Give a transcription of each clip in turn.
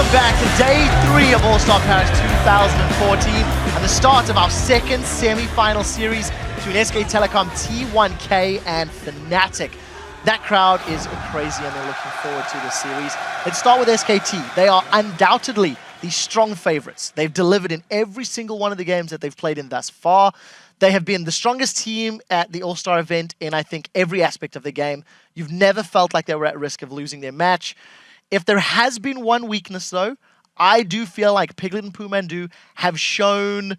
Welcome back to day 3 of All-Star Paris 2014 and the start of our second semi-final series between SK Telecom T1K and Fnatic. That crowd is crazy and they're looking forward to this series. Let's start with SKT. They are undoubtedly the strong favorites. They've delivered in every single one of the games that they've played in thus far. They have been the strongest team at the All-Star event in, I think, every aspect of the game. You've never felt like they were at risk of losing their match. If there has been one weakness, though, I do feel like Piglet and PoohManDu have shown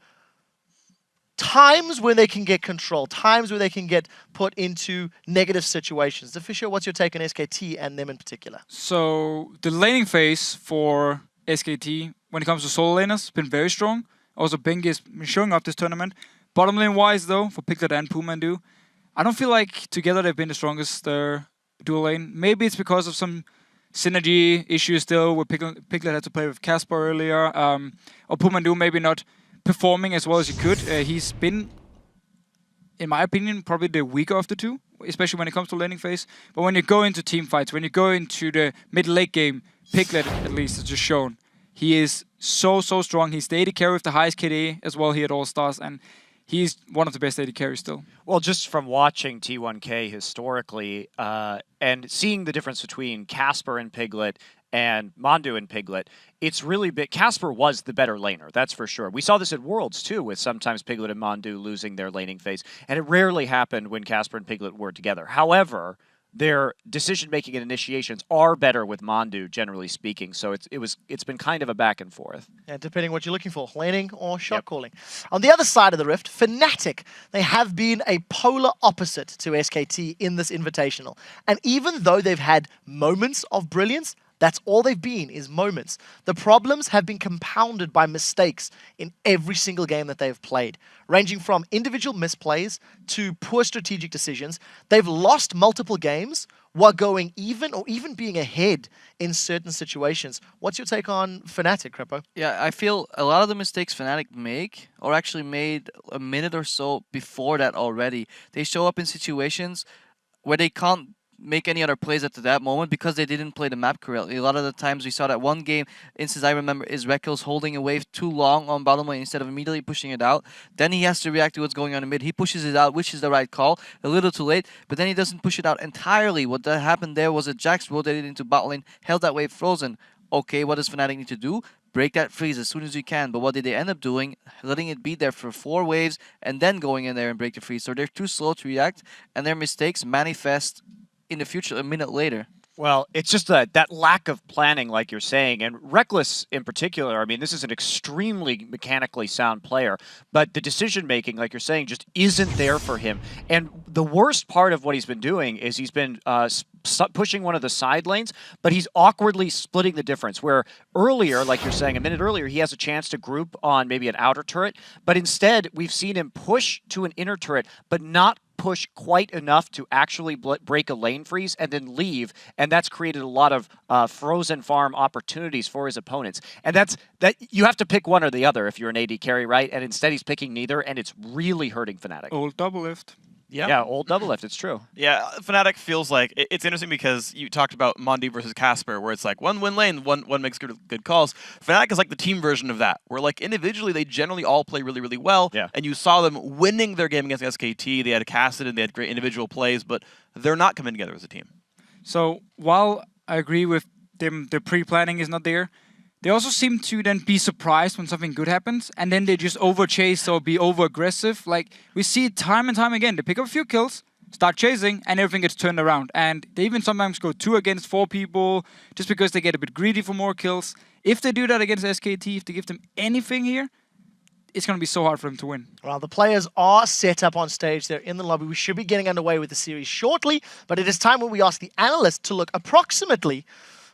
times where they can get control, times where they can get put into negative situations. Official, what's your take on SKT and them in particular? So, the laning phase for SKT, when it comes to solo laners, has been very strong. Also, bengi has been showing up this tournament. Bottom lane-wise, though, for Piglet and PoohManDu, I don't feel like together they've been the strongest dual lane. Maybe it's because of some synergy issues still, where Piglet had to play with Casper earlier, or PoohManDu maybe not performing as well as he could. He's been, in my opinion, probably the weaker of the two, especially when it comes to laning phase. But when you go into team fights, when you go into the mid-late game, Piglet at least has just shown he is so strong. He's the AD carry with the highest KDA as well here at All-Stars, and he's one of the best AD carries still. Well, just from watching T1K historically and seeing the difference between Casper and Piglet and Mandu and Piglet, it's really big. Casper was the better laner, that's for sure. We saw this at Worlds too, with sometimes Piglet and Mandu losing their laning phase, and it rarely happened when Casper and Piglet were together. However, their decision-making and initiations are better with Mandu, generally speaking. So it's been kind of a back and forth. Yeah, depending what you're looking for, laning or shot calling. On the other side of the rift, Fnatic, they have been a polar opposite to SKT in this invitational. And even though they've had moments of brilliance, that's all they've been, is moments. The problems have been compounded by mistakes in every single game that they've played, ranging from individual misplays to poor strategic decisions. They've lost multiple games while going even or even being ahead in certain situations. What's your take on Fnatic, Crepo? Yeah, I feel a lot of the mistakes Fnatic make are actually made a minute or so before that already. They show up in situations where they can't make any other plays at that moment because they didn't play the map correctly. A lot of the times we saw that one game instance I remember is Rekkles holding a wave too long on bottom lane instead of immediately pushing it out. Then he has to react to what's going on in mid. He pushes it out, which is the right call, a little too late, but then he doesn't push it out entirely. What that happened there was that Jax rotated into bot lane, held that wave frozen. Okay, what does Fnatic need to do? Break that freeze as soon as you can. But what did they end up doing? Letting it be there for 4 waves and then going in there and break the freeze. So they're too slow to react and their mistakes manifest in the future a minute later. Well, it's just that lack of planning, like you're saying, and Rekkles in particular. I mean, this is an extremely mechanically sound player, but the decision-making, like you're saying, just isn't there for him. And the worst part of what he's been doing is he's been pushing one of the side lanes, but he's awkwardly splitting the difference, where earlier, like you're saying, a minute earlier, he has a chance to group on maybe an outer turret, but instead, we've seen him push to an inner turret, but not push quite enough to actually break a lane freeze and then leave, and that's created a lot of frozen farm opportunities for his opponents. And that you have to pick one or the other if you're an AD carry, right? And instead he's picking neither, and it's really hurting Fnatic. Old double lift. Yeah, old double lift, it's true. Yeah, Fnatic feels like it's interesting because you talked about Mandu versus Casper, where it's like one win lane, one makes good calls. Fnatic is like the team version of that, where like individually they generally all play really well. Yeah. And you saw them winning their game against SKT. They had Cassid and they had great individual plays, but they're not coming together as a team. So while I agree with them, the pre-planning is not there, they also seem to then be surprised when something good happens, and then they just over-chase or be over-aggressive. Like, we see it time and time again. They pick up a few kills, start chasing, and everything gets turned around. And they even sometimes go 2 against 4 people just because they get a bit greedy for more kills. If they do that against SKT, if they give them anything here, it's going to be so hard for them to win. Well, the players are set up on stage. They're in the lobby. We should be getting underway with the series shortly, but it is time when we ask the analysts to look approximately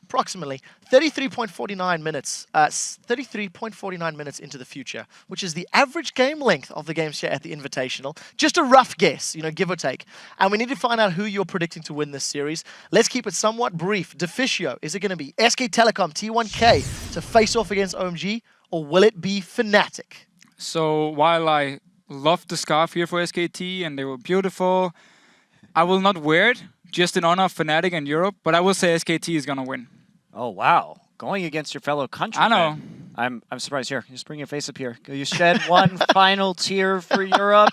33.49 minutes, 33.49 minutes into the future, which is the average game length of the games here at the Invitational. Just a rough guess, give or take. And we need to find out who you're predicting to win this series. Let's keep it somewhat brief. Deficio, is it going to be SK Telecom T1K to face off against OMG, or will it be Fnatic? So while I love the scarf here for SKT and they were beautiful, I will not wear it just in honor of Fnatic and Europe, but I will say SKT is going to win. Oh, wow. going against your fellow countrymen. I know. I'm surprised. Here, just bring your face up here. You shed one final tear for Europe.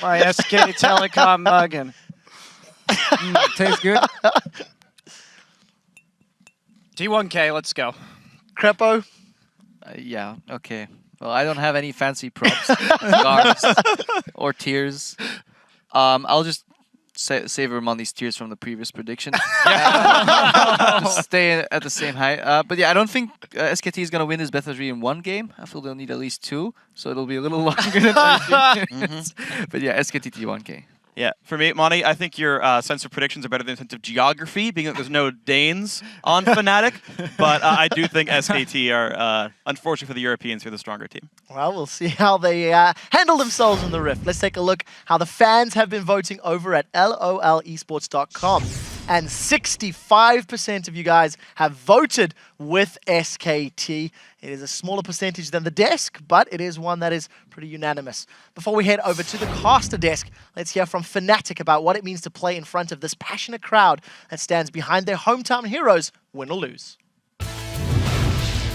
My SK Telecom muggin. Tastes good. T1K, let's go. Crepo? Yeah, okay. Well, I don't have any fancy props, scarves, or tears. I'll just savor them on these tears from the previous prediction. Just stay at the same height. But yeah, I don't think SKT is going to win this best of 3 in one game. I feel they'll need at least 2, so it'll be a little longer than I think. But yeah, SKT T1K. Yeah, for me, Monty, I think your sense of predictions are better than sense of geography, being that there's no Danes on Fnatic. But I do think SKT are, unfortunately for the Europeans, are the stronger team. Well, we'll see how they handle themselves in the Rift. Let's take a look how the fans have been voting over at LOLesports.com. And 65% of you guys have voted with SKT. It is a smaller percentage than the desk, but it is one that is pretty unanimous. Before we head over to the caster desk, let's hear from Fnatic about what it means to play in front of this passionate crowd that stands behind their hometown heroes, win or lose.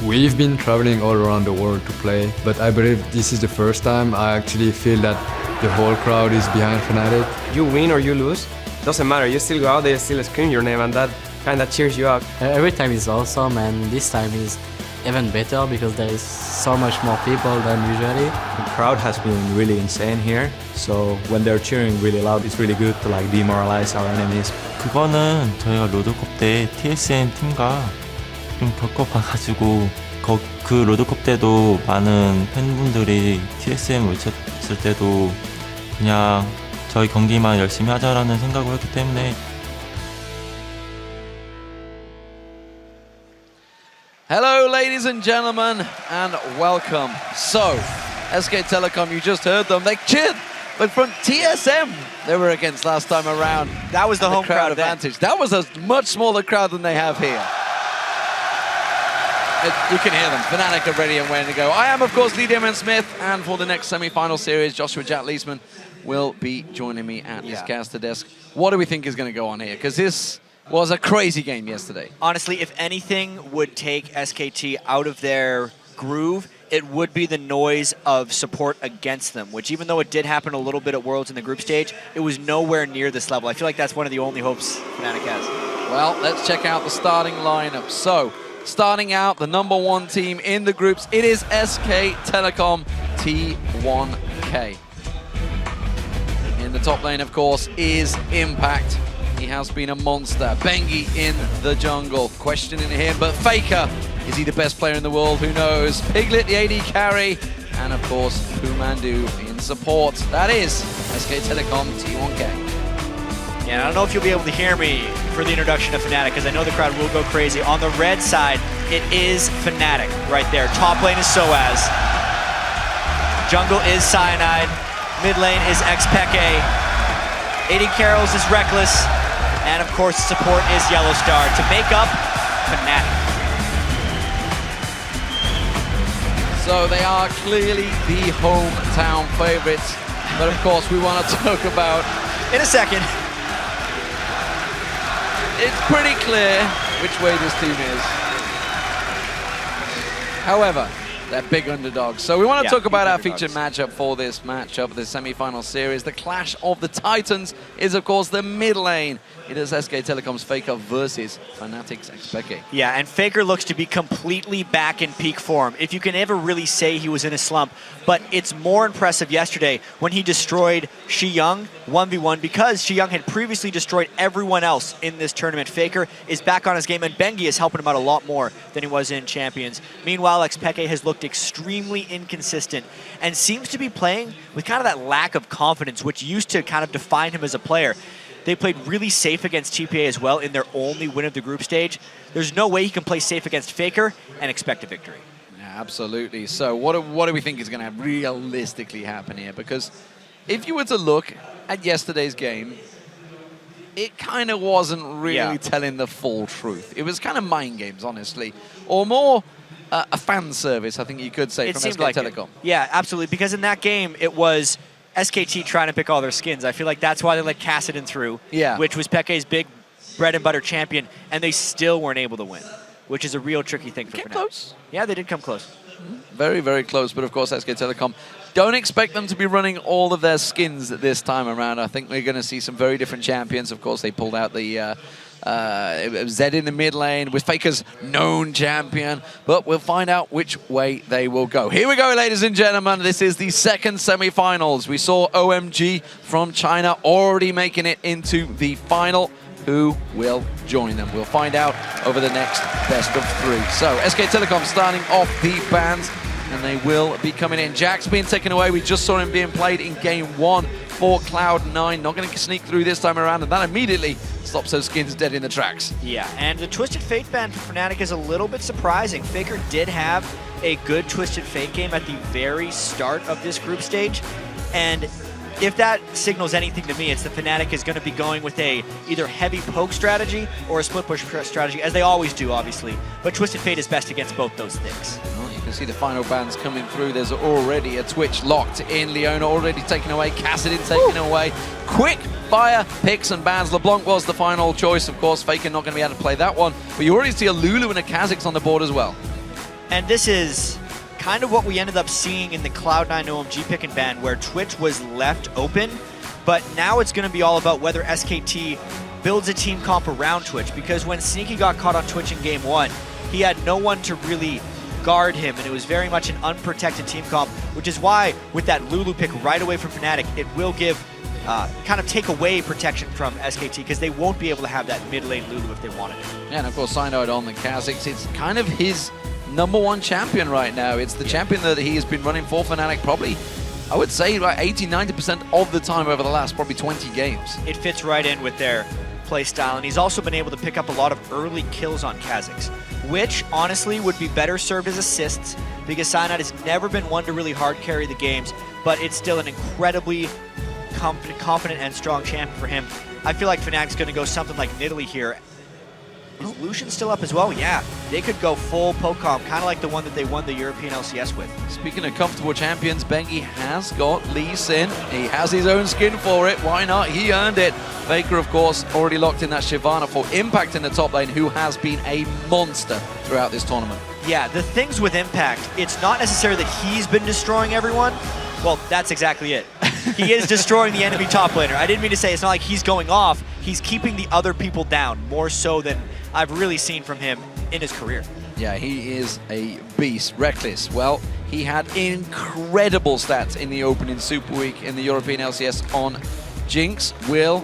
We've been traveling all around the world to play, but I believe this is the first time I actually feel that the whole crowd is behind Fnatic. You win or you lose, doesn't matter, you still go out there, still scream your name, and that kind of cheers you up. Every time is awesome, and this time is even better because there is so much more people than usually. The crowd has been really insane here, so when they're cheering really loud, it's really good to like demoralize our enemies. 그거는 저희가 로드컵 때 TSM 팀과 좀 겪어봐가지고 그 로드컵 때도 많은 팬분들이 TSM 외쳤을 때도 그냥 저희 경기만 열심히 하자라는 생각을 했기 때문에. Hello, ladies and gentlemen, and welcome. So, SK Telecom, you just heard them. They cheered, but from TSM, they were against last time around. That was the home crowd advantage. That was a much smaller crowd than they have here. You can hear them. Fnatic are ready and waiting to go. I am, of course, Lee Diamond Smith, and for the next semi-final series, Joshua Jack Leesman will be joining me at this caster desk. What do we think is going to go on here? Because this was a crazy game yesterday. Honestly, if anything would take SKT out of their groove, it would be the noise of support against them, which even though it did happen a little bit at Worlds in the group stage, it was nowhere near this level. I feel like that's one of the only hopes Fnatic has. Well, let's check out the starting lineup. So, starting out, the #1 team in the groups, it is SK Telecom T1K. In the top lane, of course, is Impact. He has been a monster. Bengi in the jungle. Questioning him, but Faker, is he the best player in the world? Who knows? Piglet, the AD carry, and of course, PoohManDu in support. That is SK Telecom T1K. Yeah, I don't know if you'll be able to hear me for the introduction of Fnatic, because I know the crowd will go crazy. On the red side, it is Fnatic right there. Top lane is sOAZ. Jungle is Cyanide. Mid lane is xPeke. AD carries is Rekkles. And of course, support is YellOwStaR to make up Fnatic. So they are clearly the hometown favorites. But of course, we want to talk about... In a second. It's pretty clear which way this team is. However, they're big underdogs. So we want to talk about our featured matchup for this matchup, the semi-final series. The Clash of the Titans is, of course, the mid lane. It is SK Telecom's Faker versus Fnatic's xPeke. Yeah, and Faker looks to be completely back in peak form, if you can ever really say he was in a slump. But it's more impressive yesterday when he destroyed Jung 1v1, because Jung had previously destroyed everyone else in this tournament. Faker is back on his game, and Bengi is helping him out a lot more than he was in Champions. Meanwhile, xPeke has looked extremely inconsistent and seems to be playing with kind of that lack of confidence, which used to kind of define him as a player. They played really safe against TPA as well in their only win of the group stage. There's no way he can play safe against Faker and expect a victory. Yeah, absolutely. So what do we think is going to realistically happen here? Because if you were to look at yesterday's game, it kind of wasn't really telling the full truth. It was kind of mind games, honestly. Or more a fan service, I think you could say, from SK Telecom. Yeah, absolutely. Because in that game, it was SKT trying to pick all their skins. I feel like that's why they let Kha'Zix through, which was Peke's big bread and butter champion, and they still weren't able to win. which is a real tricky thing for Fnatic. Close. Yeah, they did come close. Very, very close. But of course, SK Telecom, don't expect them to be running all of their skins this time around. I think we're going to see some very different champions. Of course, they pulled out the Zed in the mid lane with Faker's known champion, but we'll find out which way they will go. Here we go, ladies and gentlemen. This is the second semi-finals. We saw OMG from China already making it into the final. Who will join them? We'll find out over the next best of 3. So SK Telecom starting off the bans, and they will be coming in. Jack's being taken away. We just saw him being played in game 1 for Cloud9. Not going to sneak through this time around, and that immediately stops those skins dead in the tracks. Yeah, and the Twisted Fate ban for Fnatic is a little bit surprising. Faker did have a good Twisted Fate game at the very start of this group stage, and if that signals anything to me, it's that Fnatic is going to be going with a either heavy poke strategy or a split push strategy, as they always do, obviously. But Twisted Fate is best against both those things. Well, you can see the final bans coming through. There's already a Twitch locked in. Leona already taken away. Kassadin taken away. Quick fire picks and bans. LeBlanc was the final choice, of course. Faker not going to be able to play that one. But you already see a Lulu and a Kha'Zix on the board as well. And this is kind of what we ended up seeing in the Cloud9 OMG pick and ban, where Twitch was left open, but now it's going to be all about whether SKT builds a team comp around Twitch, because when Sneaky got caught on Twitch in game 1, he had no one to really guard him, and it was very much an unprotected team comp, which is why with that Lulu pick right away from Fnatic, it will give kind of take away protection from SKT, because they won't be able to have that mid lane Lulu if they wanted it. Yeah, and of course Cyanide on the Kha'Zix. It's kind of his #1 champion right now. It's the champion that he has been running for Fnatic probably, I would say, like 80-90% of the time over the last probably 20 games. It fits right in with their play style, and he's also been able to pick up a lot of early kills on Kha'Zix, which honestly would be better served as assists, because Cyanide has never been one to really hard carry the games, but it's still an incredibly confident and strong champion for him. I feel like Fnatic's going to go something like Nidalee here. Is Lucian still up as well? Yeah, they could go full poke comp, kind of like the one that they won the European LCS with. Speaking of comfortable champions, Bengi has got Lee Sin. He has his own skin for it. Why not? He earned it. Faker, of course, already locked in that Shyvana for Impact in the top lane, who has been a monster throughout this tournament. Yeah, the things with Impact, it's not necessarily that he's been destroying everyone. Well, that's exactly it. He is destroying the enemy top laner. I didn't mean to say it's not like he's going off. He's keeping the other people down, more so than I've really seen from him in his career. Yeah, he is a beast. Rekkles, well, he had incredible stats in the opening Super Week in the European LCS on Jinx. Will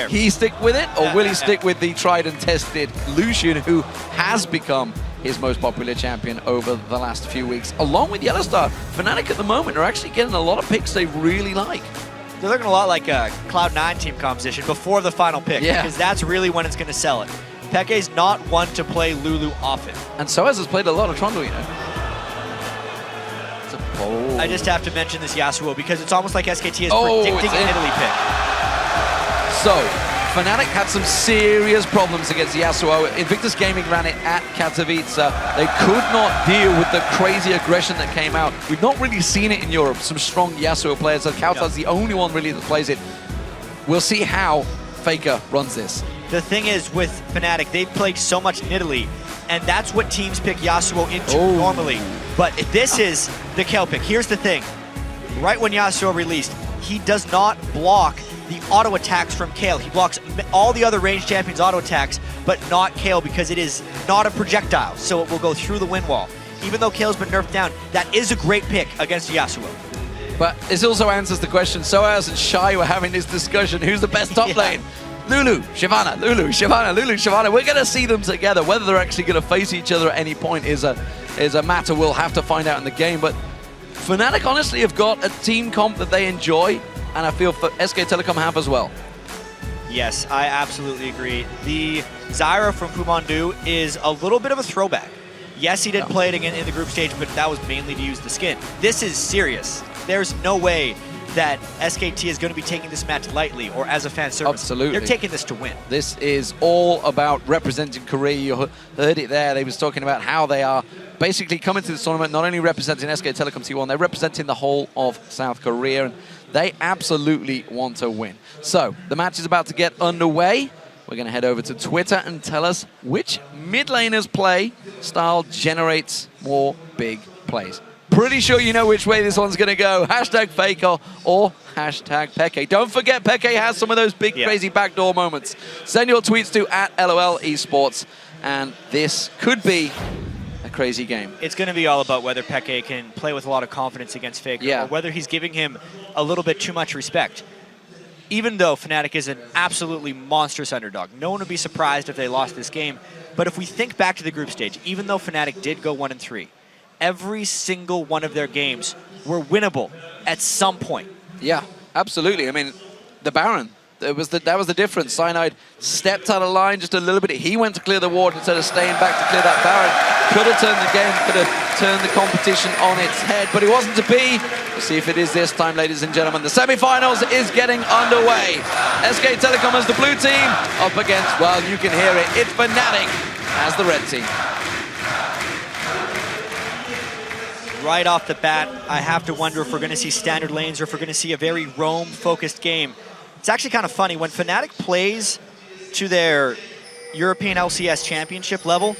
he stick with it, or will he stick with the tried and tested Lucian, who has become his most popular champion over the last few weeks, along with YellOwStaR? Fnatic at the moment are actually getting a lot of picks they really like. They're looking a lot like a Cloud9 team composition before the final pick, because that's really when it's going to sell it. Peke's not one to play Lulu often. And sOAZ has played a lot of Trundle, you know. It's a bold. I just have to mention this Yasuo, because it's almost like SKT is predicting an Italy pick. So, Fnatic had some serious problems against Yasuo. Invictus Gaming ran it at Katowice. They could not deal with the crazy aggression that came out. We've not really seen it in Europe. Some strong Yasuo players. So Kautar's the only one really that plays it. We'll see how Faker runs this. The thing is, with Fnatic, they've played so much Nidalee, and that's what teams pick Yasuo into normally. But this is the Kayle pick. Here's the thing. Right when Yasuo released, he does not block the auto attacks from Kayle. He blocks all the other ranged champions' auto attacks, but not Kayle, because it is not a projectile, so it will go through the wind wall. Even though Kayle's been nerfed down, that is a great pick against Yasuo. But this also answers the question. sOAZ and Chae were having this discussion. Who's the best top lane? Lulu, Shyvana, Lulu, Shyvana, Lulu, Shyvana. We're going to see them together. Whether they're actually going to face each other at any point is a matter we'll have to find out in the game. But Fnatic honestly have got a team comp that they enjoy, and I feel SK Telecom have as well. Yes, I absolutely agree. The Zyra from PoohManDu is a little bit of a throwback. Yes, he did play it again in the group stage, but that was mainly to use the skin. This is serious. There's no way that SKT is going to be taking this match lightly or as a fan service. Absolutely. They're taking this to win. This is all about representing Korea. You heard it there. They was talking about how they are basically coming to this tournament, not only representing SK Telecom T1, they're representing the whole of South Korea, and they absolutely want to win. So, the match is about to get underway. we're going to head over to Twitter and tell us which mid laner's play style generates more big plays. Pretty sure you know which way this one's going to go. Hashtag Faker or hashtag Peke. Don't forget, Peke has some of those big, crazy backdoor moments. Send your tweets to @LOLEsports, and this could be a crazy game. It's going to be all about whether Peke can play with a lot of confidence against Faker, or whether he's giving him a little bit too much respect. Even though Fnatic is an absolutely monstrous underdog, no one would be surprised if they lost this game. But if we think back to the group stage, even though Fnatic did go 1-3, every single one of their games were winnable at some point. Yeah, absolutely. I mean, the Baron, that was the difference. Cyanide stepped out of line just a little bit. He went to clear the ward instead of staying back to clear that Baron. Could have turned the game, could have turned the competition on its head, but it wasn't to be. We'll see if it is this time, ladies and gentlemen. The semifinals is getting underway. SK Telecom as the blue team up against, well, you can hear it, it's Fnatic as the red team. Right off the bat, I have to wonder if we're going to see standard lanes or if we're going to see a very roam-focused game. It's actually kind of funny. When Fnatic plays to their European LCS championship level,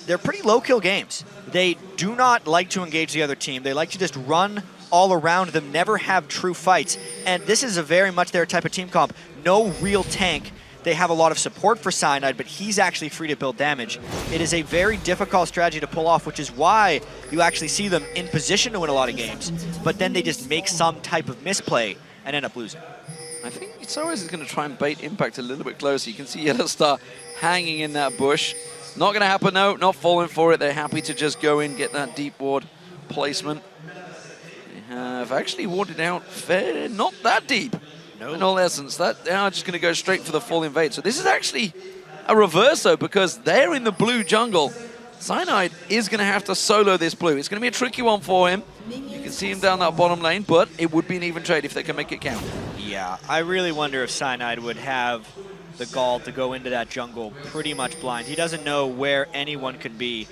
they're pretty low-kill games. They do not like to engage the other team. They like to just run all around them, never have true fights. And this is a very much their type of team comp. No real tank. They have a lot of support for Cyanide, but he's actually free to build damage. It is a very difficult strategy to pull off, which is why you actually see them in position to win a lot of games, but then they just make some type of misplay and end up losing. I think sOAZ is going to try and bait Impact a little bit closer. You can see YellOwStaR hanging in that bush. Not going to happen, no, not falling for it. They're happy to just go in, get that deep ward placement. They have actually warded out not that deep. No. In all essence, they are just going to go straight for the full invade. So this is actually a reverso because they're in the blue jungle. Cyanide is going to have to solo this blue. It's going to be a tricky one for him. You can see him down that bottom lane, but it would be an even trade if they can make it count. Yeah, I really wonder if Cyanide would have the gall to go into that jungle pretty much blind. He doesn't know where anyone could be.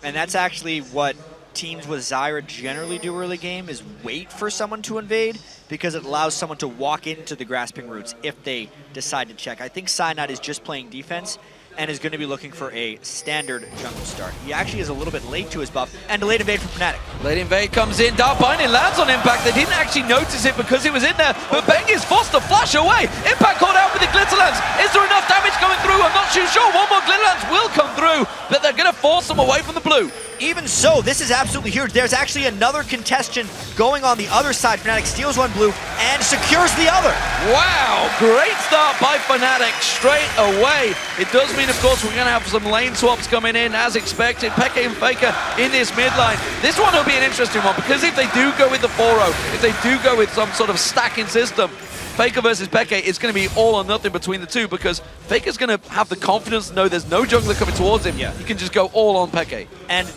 And that's actually what teams with Zyra generally do early game, is wait for someone to invade, because it allows someone to walk into the grasping roots if they decide to check. I think Cyanide is just playing defense and is going to be looking for a standard jungle start. He actually is a little bit late to his buff, and a late invade from Fnatic. Late invade comes in, Dark Binding lands on Impact. They didn't actually notice it because he was in there, but bengi is forced to flash away. Impact caught out with the Glitter Lance. Is there enough damage coming through? I'm not too sure. One more Glitter Lance will come through, but they're going to force them away from the blue. Even so, this is absolutely huge. There's actually another contestant going on the other side. Fnatic steals one blue and secures the other. Wow, great start by Fnatic straight away. It does mean, of course, we're going to have some lane swaps coming in as expected. Peke and Faker in this mid lane. This one will be an interesting one because if they do go with the 4-0, if they do go with some sort of stacking system, Faker versus Peke, it's going to be all or nothing between the two because Faker's going to have the confidence to know there's no jungler coming towards him. Yeah. He can just go all on Peke. And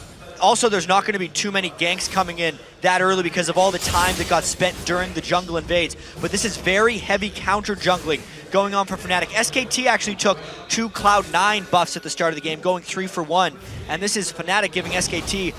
also, there's not going to be too many ganks coming in that early because of all the time that got spent during the jungle invades. But this is very heavy counter jungling going on for Fnatic. SKT actually took 2 Cloud9 buffs at the start of the game, going 3 for 1. And this is Fnatic giving SKT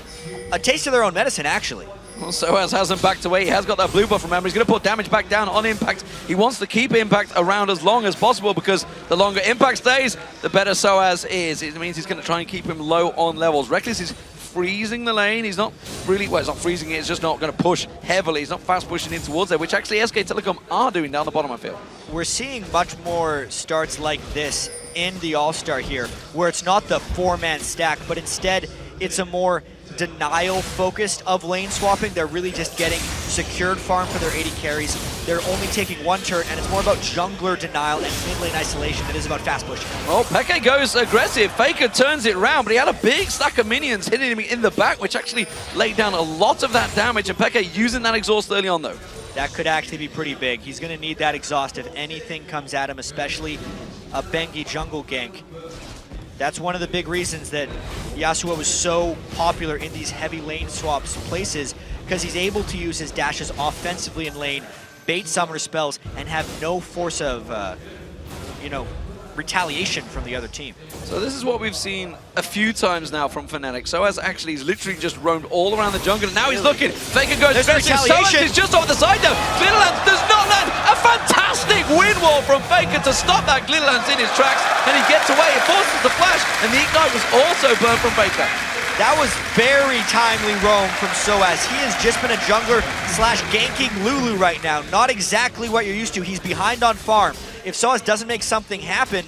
a taste of their own medicine, actually. Well, sOAZ hasn't backed away. He has got that blue buff, remember. He's going to put damage back down on Impact. He wants to keep Impact around as long as possible because the longer Impact stays, the better sOAZ is. It means he's going to try and keep him low on levels. Rekkles is freezing the lane. He's not really, well, it's not freezing it, it's just not going to push heavily. He's not fast pushing in towards there, which actually SK Telecom are doing down the bottom, I feel. We're seeing much more starts like this in the All-Star here, where it's not the 4-man stack, but instead it's a more denial-focused of lane swapping. They're really just getting secured farm for their AD carries. They're only taking one turret, and it's more about jungler denial and mid-lane isolation than it is about fast pushing. Well, Peke goes aggressive. Faker turns it round, but he had a big stack of minions hitting him in the back, which actually laid down a lot of that damage, and Peke using that exhaust early on, though. That could actually be pretty big. He's going to need that exhaust if anything comes at him, especially a bengi jungle gank. That's one of the big reasons that Yasuo was so popular in these heavy lane swaps places, because he's able to use his dashes offensively in lane, bait summoner spells, and have no force of, retaliation from the other team. So this is what we've seen a few times now from Fnatic. sOAZ actually he's literally just roamed all around the jungle, and now he's looking. Faker goes aggressive. sOAZ is just over the side now. Glitter Lance does not land. A fantastic win wall from Faker to stop that Glitterlance in his tracks, and he gets away. It forces the flash, and the Ignite was also burned from Faker. That was very timely roam from sOAZ. He has just been a jungler slash ganking Lulu right now. Not exactly what you're used to. He's behind on farm. If sOAZ doesn't make something happen,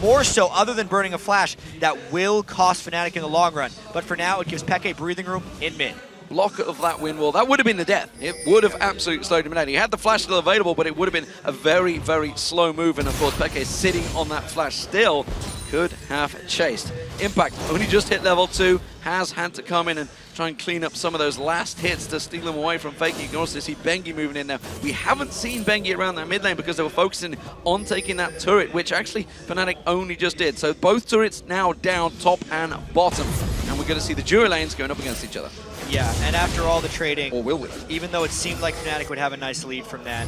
more so other than burning a flash, that will cost Fnatic in the long run. But for now, it gives Peke breathing room in mid. Block of that wind wall, that would have been the death. It would have absolutely slowed him down. He had the flash still available, but it would have been a very, very slow move. And of course, Peke sitting on that flash still could have chased. Impact only just hit level 2, has had to come in and try and clean up some of those last hits to steal them away from Faker. You can also see bengi moving in now. We haven't seen bengi around that mid lane because they were focusing on taking that turret, which actually Fnatic only just did. So both turrets now down, top and bottom. And we're going to see the duo lanes going up against each other. Yeah, and after all the trading, or will we? Even though it seemed like Fnatic would have a nice lead from that,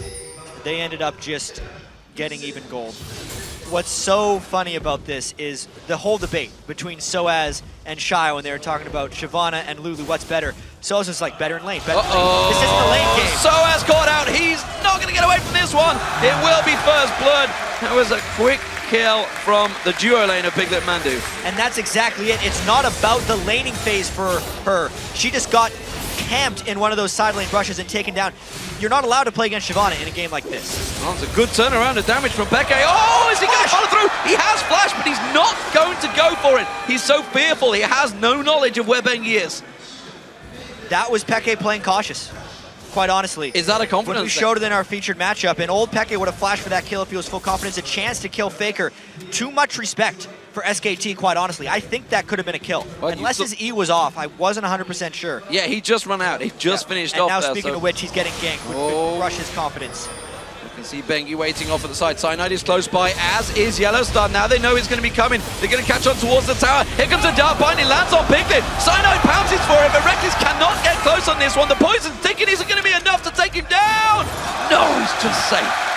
they ended up just getting even gold. What's so funny about this is the whole debate between sOAZ and Chae when they were talking about Shyvana and Lulu, what's better? sOAZ is like better in lane, better in lane. This isn't the lane game. sOAZ caught out, he's not going to get away from this one. It will be first blood. That was a quick kill from the duo lane of Piglet Mandu. And that's exactly it. It's not about the laning phase for her. She just got camped in one of those side lane brushes and taken down. You're not allowed to play against Shyvana in a game like this. Oh, it's a good turnaround of damage from Peke. Oh, is he going to follow through? He has flash, but he's not going to go for it. He's so fearful. He has no knowledge of where bengi is. That was Peke playing cautious, quite honestly. Is that a confidence When we showed it in our featured matchup, and old Peke would have flashed for that kill if he was full confidence, a chance to kill Faker. Too much respect for SKT, quite honestly. I think that could have been a kill. Well, unless his E was off, I wasn't 100% sure. Yeah, he just run out. He just finished off now there. Speaking of which, he's getting ganked, which could crush his confidence. You can see bengi waiting off at the side. Cyanide is close by, as is YellOwStaR. Now they know he's going to be coming. They're going to catch on towards the tower. Here comes a dart bind. He lands on Piglet. Cyanide pounces for it, but Rekkles cannot get close on this one. The poison's ticking. Isn't going to be enough to take him down. No, he's just safe.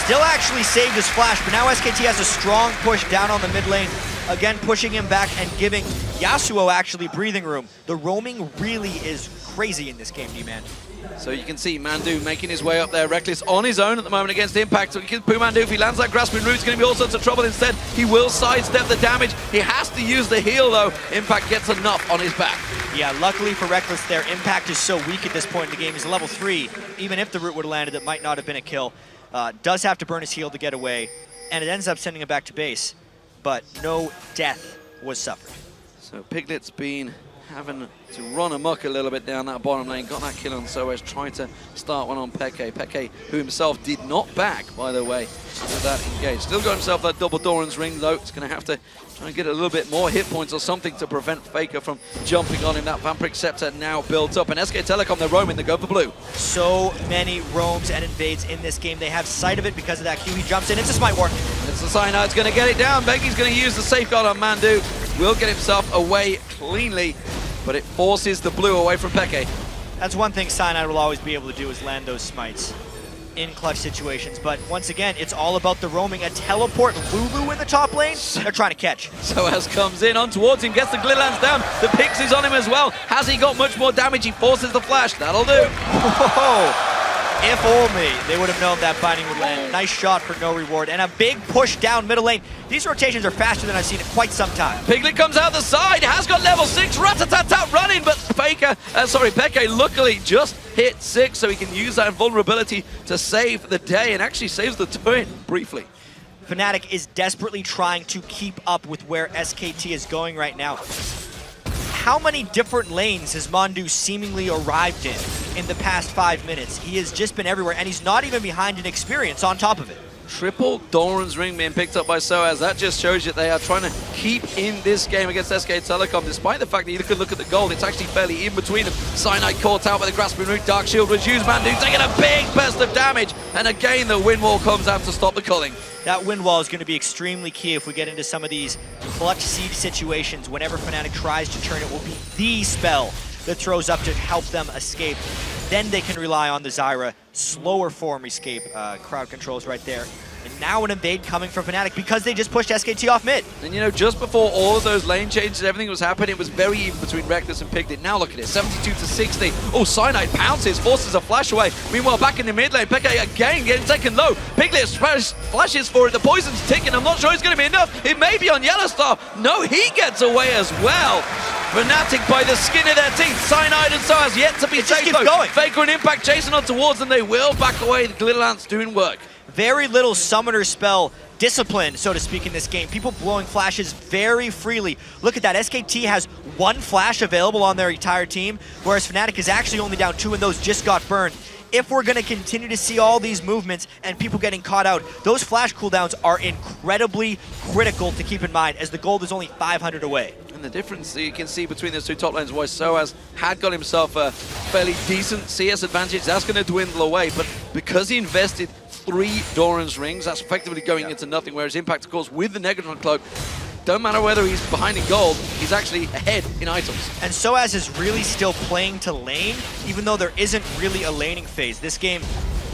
Still actually saved his flash, but now SKT has a strong push down on the mid lane. Again, pushing him back and giving Yasuo actually breathing room. The roaming really is crazy in this game, D-Man. So you can see Mandu making his way up there. Rekkles on his own at the moment against Impact. So PoohManDu, if he lands that grasping root, it's going to be all sorts of trouble. Instead, he will sidestep the damage. He has to use the heal, though. Impact gets enough on his back. Yeah, luckily for Rekkles there, Impact is so weak at this point in the game. He's level 3. Even if the root would have landed, it might not have been a kill. Does have to burn his heal to get away, and it ends up sending him back to base, but no death was suffered. So Piglet's been having to run amok a little bit down that bottom lane, got that kill on sOAZ, trying to start one on Peke. Peke, who himself did not back, by the way, with that engage. Still got himself that double Doran's ring, though. It's going to have to try and get a little bit more hit points or something to prevent Faker from jumping on him. That Vampiric Scepter now built up, and SK Telecom, they're roaming, they go for blue. So many roams and invades in this game. They have sight of it because of that Q. He jumps in. It's a Smite War. It's the Cyanide's going to get it down. Bengi's going to use the safeguard on Mandu. Will get himself away cleanly, but it forces the blue away from Peke. That's one thing Cyanide will always be able to do, is land those smites in clutch situations. But once again, it's all about the roaming. A teleport Lulu in the top lane, they're trying to catch. sOAZ comes in on towards him, gets the Glitterlance down. The Pixie's on him as well. Has he got much more damage? He forces the flash. That'll do. Whoa. If only they would have known that binding would land. Nice shot for no reward, and a big push down middle lane. These rotations are faster than I've seen in quite some time. Piglet comes out the side, has got level 6, rat-a-tat-tat running, but Peke luckily just hit 6, so he can use that invulnerability to save the day, and actually saves the turret briefly. Fnatic is desperately trying to keep up with where SKT is going right now. How many different lanes has Mandu seemingly arrived in the past 5 minutes? He has just been everywhere, and he's not even behind in experience on top of it. Triple Doran's ring being picked up by sOAZ. That just shows you they are trying to keep in this game against SK Telecom, despite the fact that you could look at the gold, it's actually fairly in between them. Cyanide caught out by the grasping root. Dark Shield was used. Mandu taking a big burst of damage, and again the wind wall comes out to stop the culling. That wind wall is going to be extremely key if we get into some of these clutch siege situations. Whenever Fnatic tries to turn, it will be the spell that throws up to help them escape. Then they can rely on the Zyra slower form escape. Crowd controls right there. And now an invade coming from Fnatic because they just pushed SKT off mid. And you know, just before all of those lane changes, everything was happening, it was very even between Rekkles and Piglet. Now look at it, 72 to 60. Oh, Cyanide pounces, forces a flash away. Meanwhile, back in the mid lane, Peke again getting taken low. Piglet flashes for it, the poison's ticking. I'm not sure it's going to be enough. It may be on YellOwStaR. No, he gets away as well. Fnatic by the skin of their teeth. Cyanide and sOAZ yet to be safe though. Faker and Impact chasing on towards them. They will back away. The Glitter Lance doing work. Very little summoner spell discipline, so to speak, in this game. People blowing flashes very freely. Look at that. SKT has 1 flash available on their entire team, whereas Fnatic is actually only down 2, and those just got burned. If we're going to continue to see all these movements and people getting caught out, those flash cooldowns are incredibly critical to keep in mind, as the gold is only 500 away. And the difference you can see between those two top lanes was sOAZ had got himself a fairly decent CS advantage. That's going to dwindle away, but because he invested 3 Doran's rings, that's effectively going into nothing, whereas Impact, of course, with the Negatron cloak, don't matter whether he's behind in gold, he's actually ahead in items. And sOAZ is really still playing to lane, even though there isn't really a laning phase. This game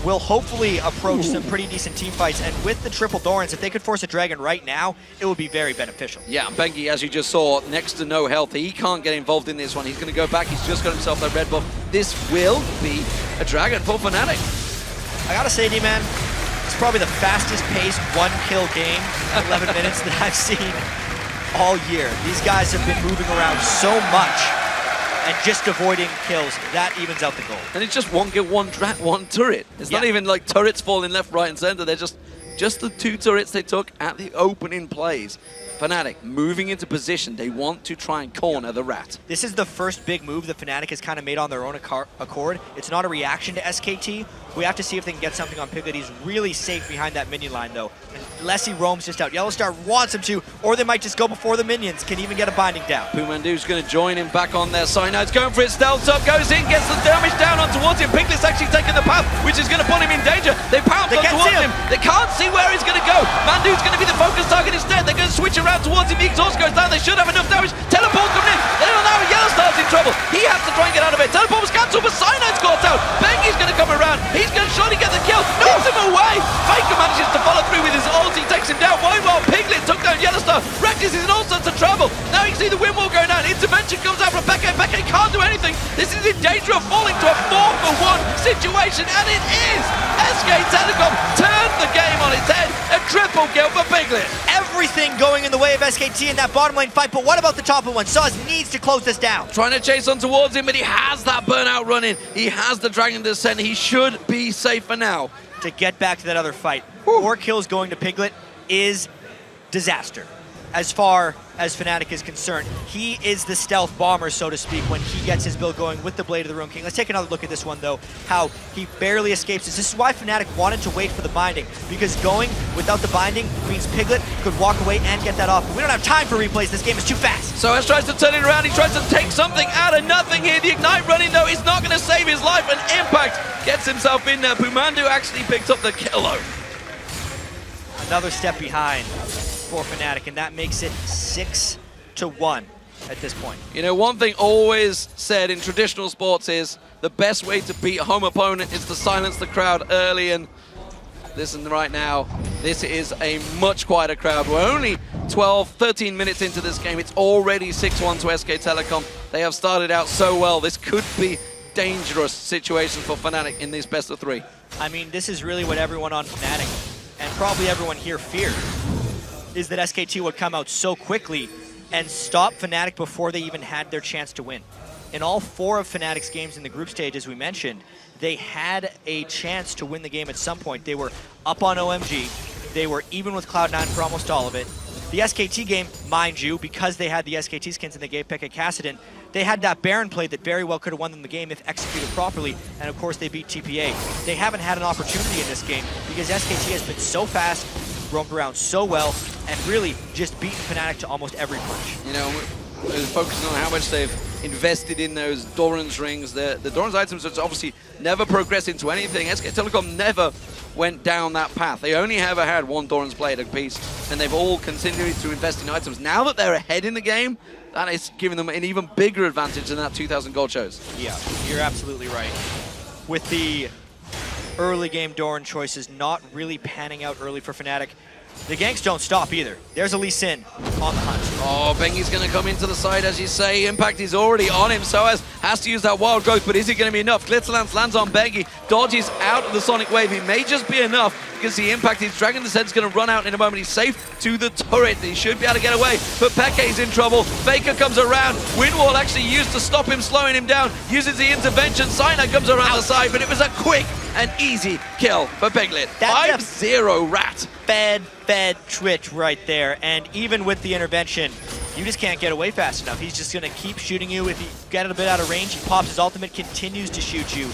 will hopefully approach some pretty decent team fights, and with the triple Dorans, if they could force a dragon right now, it would be very beneficial. Yeah, Bengi, as you just saw, next to no health. He can't get involved in this one. He's going to go back. He's just got himself that red buff. This will be a dragon for Fnatic. I gotta say, D-Man, it's probably the fastest paced 1-kill game, 11 minutes, that I've seen all year. These guys have been moving around so much and just avoiding kills. That evens out the goal. And it's just one kill, one turret. It's not even like turrets falling left, right, and center. They're just the 2 turrets they took at the opening plays. Fnatic moving into position. They want to try and corner the rat. This is the first big move that Fnatic has kind of made on their own accord. It's not a reaction to SKT. We have to see if they can get something on Piglet. He's really safe behind that minion line, though. Unless he roams just out. YellOwStaR wants him to, or they might just go before the minions. Can even get a binding down. PoohManDu's going to join him back on there. Cyanide's going for it. Stealth up, goes in, gets the damage down on towards him. Piglet's actually taking the path, which is going to put him in danger. They pounce on towards him. They can't see where he's going to go. Mandu's going to be the focus target instead. They're going to switch around towards him. The exhaust goes down. They should have enough damage. Teleport coming in. They don't know. YellOwStar's in trouble. He has to try and get out of it. Teleport was cancelled, but Cyanide's caught out. Bengi's going to come around. He's going to surely get the kill. Knocks him away. Faker manages to follow through with his ult. He takes him down. While Piglet took down YellOwStaR. Rekkles is in all sorts of trouble. Now you can see the wind wall going down. Intervention comes out from Peke. Peke can't do anything. This is in danger of falling to a 4-for-1 situation, and it is. SK Telecom turned the game on its head. A triple kill for Piglet. Everything going in the way of SKT in that bottom lane fight, but what about the top one? sOAZ needs to close this down. Trying to chase on towards him, but he has that burnout running. He has the Dragon Descent. He should be safe for now. To get back to that other fight, 4 kills going to Piglet is disaster. As far as Fnatic is concerned, he is the stealth bomber, so to speak, when he gets his build going with the Blade of the Ruin King. Let's take another look at this one, though, how he barely escapes this. This is why Fnatic wanted to wait for the binding, because going without the binding means Piglet could walk away and get that off. We don't have time for replays. This game is too fast. sOAZ tries to turn it around. He tries to take something out of nothing here. The Ignite running, though, is not going to save his life, and Impact gets himself in there. PoohManDu actually picked up the kill, though. Another step behind for Fnatic, and that makes it 6-1 at this point. You know, one thing always said in traditional sports is the best way to beat a home opponent is to silence the crowd early, and listen right now, this is a much quieter crowd. We're only 13 minutes into this game. It's already 6-1 to SK Telecom. They have started out so well. This could be dangerous situation for Fnatic in this best of 3. I mean, this is really what everyone on Fnatic, and probably everyone here, feared, is that SKT would come out so quickly and stop Fnatic before they even had their chance to win. In all 4 of Fnatic's games in the group stage, as we mentioned, they had a chance to win the game at some point. They were up on OMG. They were even with Cloud9 for almost all of it. The SKT game, mind you, because they had the SKT skins and they gave Peke Kha'Zix, they had that Baron play that very well could have won them the game if executed properly, and of course they beat TPA. They haven't had an opportunity in this game because SKT has been so fast, roamed around so well, and really just beaten Fnatic to almost every punch. You know, focusing on how much they've invested in those Doran's rings. The Doran's items have obviously never progressed into anything. SK Telecom never went down that path. They only ever had 1 Doran's blade a piece, and they've all continued to invest in items. Now that they're ahead in the game, that is giving them an even bigger advantage than that 2,000 gold shows. Yeah, you're absolutely right. With the early game Doran choices not really panning out early for Fnatic. The ganks don't stop either. There's a Lee Sin on the hunt. Oh, Bengi's going to come into the side, as you say. Impact is already on him. sOAZ has to use that wild growth, but is it going to be enough? Glitzerlance lands on Bengi, dodges out of the Sonic Wave. It may just be enough. You can see Impact. His Dragon Descent's going to run out in a moment. He's safe to the turret. He should be able to get away, but Peke's in trouble. Faker comes around. Windwall actually used to stop him, slowing him down. Uses the intervention. Cyanide comes around the side, but it was a quick and easy kill for Piglet. 5-0 Rat. Fed Twitch right there, and even with the intervention, you just can't get away fast enough. He's just going to keep shooting you. If you get a bit out of range, he pops his ultimate, continues to shoot you.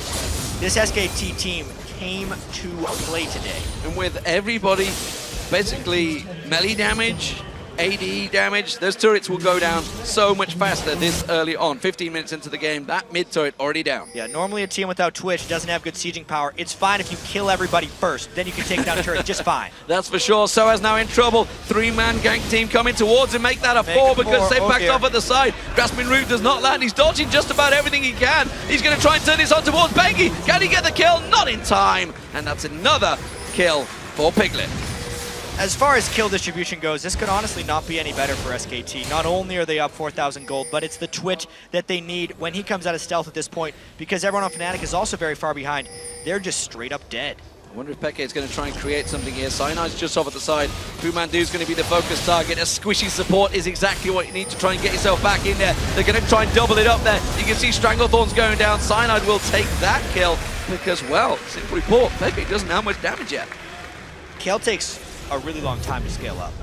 This SKT team came to play today. And with everybody basically melee damage, AD damage, those turrets will go down so much faster this early on. 15 minutes into the game, that mid turret already down. Yeah, normally a team without Twitch doesn't have good sieging power. It's fine if you kill everybody first, then you can take down turrets just fine. That's for sure. sOAZ now in trouble. 3-man gank team coming towards him. Make that a 4 because they backed off at the side. Grasping Root does not land. He's dodging just about everything he can. He's going to try and turn this on towards Bengi. Can he get the kill? Not in time. And that's another kill for Piglet. As far as kill distribution goes, this could honestly not be any better for SKT. Not only are they up 4,000 gold, but it's the Twitch that they need when he comes out of stealth at this point, because everyone on Fnatic is also very far behind. They're just straight up dead. I wonder if Peke is going to try and create something here. Cyanide's just off at the side. PoohManDu is going to be the focus target. A squishy support is exactly what you need to try and get yourself back in there. They're going to try and double it up there. You can see Stranglethorns going down. Cyanide will take that kill because, well, simply put, Peke doesn't have much damage yet. Kayle takes a really long time to scale up.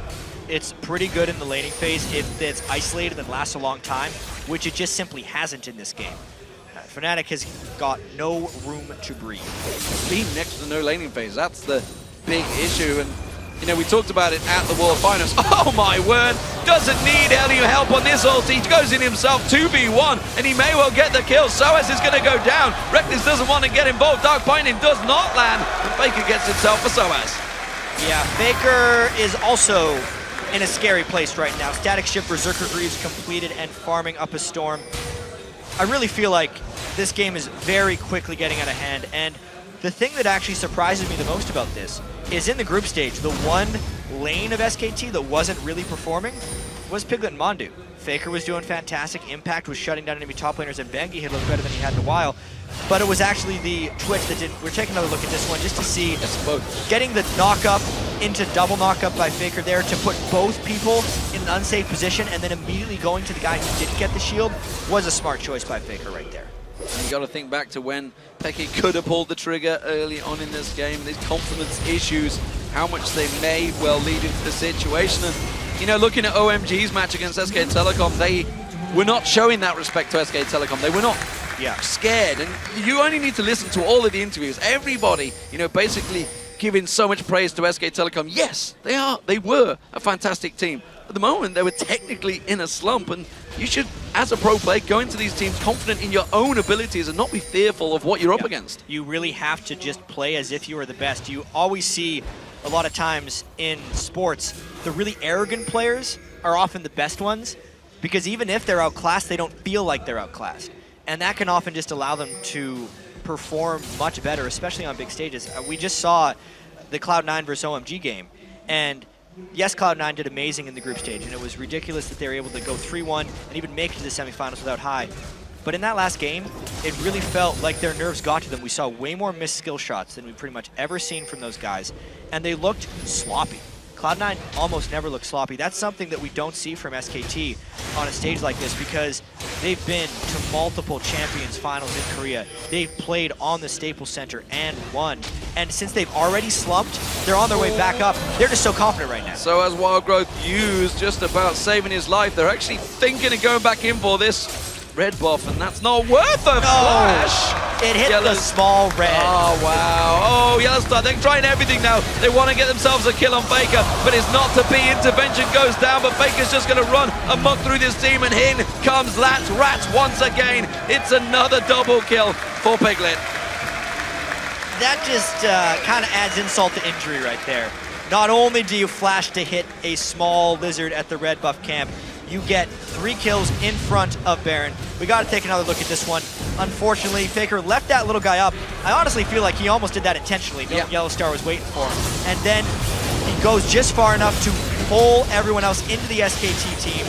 It's pretty good in the laning phase if it's isolated and lasts a long time, which it just simply hasn't in this game. Fnatic has got no room to breathe. Being next to no laning phase, that's the big issue. And, you know, we talked about it at the World Finals. Oh my word, doesn't need any help on this ult. He goes in himself 2v1, and he may well get the kill. sOAZ is going to go down. Rekkles doesn't want to get involved. Dark Binding does not land, and Faker gets himself for sOAZ. Yeah, Faker is also in a scary place right now. Static Shift Berserker Greaves completed and farming up a storm. I really feel like this game is very quickly getting out of hand, and the thing that actually surprises me the most about this is in the group stage, the one lane of SKT that wasn't really performing was Piglet and MonDu. Faker was doing fantastic, Impact was shutting down enemy top laners, and bengi had looked better than he had in a while. But it was actually the Twitch that didn't. We're taking another look at this one just to see getting the knock-up into double knock-up by Faker there to put both people in an unsafe position and then immediately going to the guy who didn't get the shield was a smart choice by Faker right there. And you got to think back to when Peke could have pulled the trigger early on in this game, and these confidence issues, how much they may well lead into the situation. And, you know, looking at OMG's match against SK Telecom, they were not showing that respect to SK Telecom. They were not scared. And you only need to listen to all of the interviews. Everybody, you know, basically giving so much praise to SK Telecom. Yes, they are. They were a fantastic team. At the moment, they were technically in a slump, and you should, as a pro player, go into these teams confident in your own abilities and not be fearful of what you're up against. You really have to just play as if you are the best. You always see a lot of times in sports, the really arrogant players are often the best ones, because even if they're outclassed, they don't feel like they're outclassed. And that can often just allow them to perform much better, especially on big stages. We just saw the Cloud9 versus OMG game, and yes, Cloud9 did amazing in the group stage, and it was ridiculous that they were able to go 3-1 and even make it to the semifinals without high. But in that last game, it really felt like their nerves got to them. We saw way more missed skill shots than we've pretty much ever seen from those guys, and they looked sloppy. Cloud9 almost never looks sloppy. That's something that we don't see from SKT on a stage like this, because they've been to multiple Champions finals in Korea. They've played on the Staples Center and won. And since they've already slumped, they're on their way back up. They're just so confident right now. So as Wild Growth used just about saving his life, they're actually thinking of going back in for this red buff, and that's not worth a flash. It hit the small red. Oh, wow. Oh, YellOwStaR, they're trying everything now. They want to get themselves a kill on Faker, but it's not to be. Intervention goes down, but Faker's just going to run amok through this team, and in comes Rats once again. It's another double kill for Piglet. That just kind of adds insult to injury right there. Not only do you flash to hit a small lizard at the red buff camp, you get 3 kills in front of Baron. We got to take another look at this one. unfortunately, Faker left that little guy up. I honestly feel like he almost did that intentionally, knowing YellOwStaR was waiting for him. And then he goes just far enough to pull everyone else into the SKT team.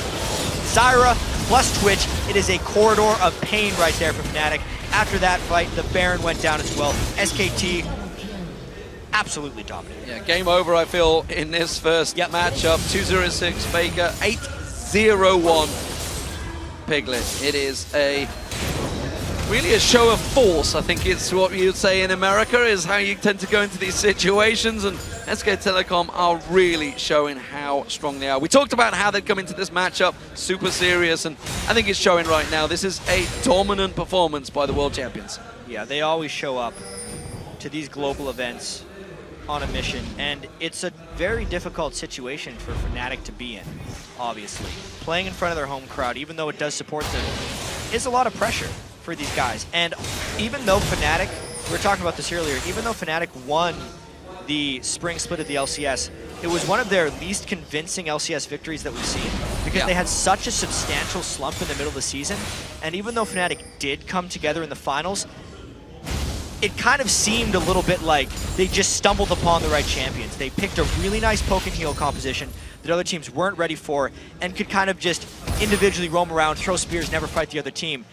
Zyra plus Twitch, it is a corridor of pain right there for Fnatic. After that fight, the Baron went down as well. SKT absolutely dominated. Yeah, game over, I feel, in this first matchup. 2-0-6 Faker, 8-0-1 Piglet. It is really a show of force, I think it's what you'd say in America, is how you tend to go into these situations, and SK Telecom are really showing how strong they are. We talked about how they'd come into this matchup, super serious, and I think it's showing right now. This is a dominant performance by the world champions. Yeah, they always show up to these global events on a mission, and it's a very difficult situation for Fnatic to be in, obviously. Playing in front of their home crowd, even though it does support them, is a lot of pressure for these guys. And even though Fnatic, we were talking about this earlier, even though Fnatic won the spring split of the LCS, it was one of their least convincing LCS victories that we've seen, because they had such a substantial slump in the middle of the season, and even though Fnatic did come together in the finals, it kind of seemed a little bit like they just stumbled upon the right champions. They picked a really nice poke and heal composition that other teams weren't ready for, and could kind of just individually roam around, throw spears, never fight the other team.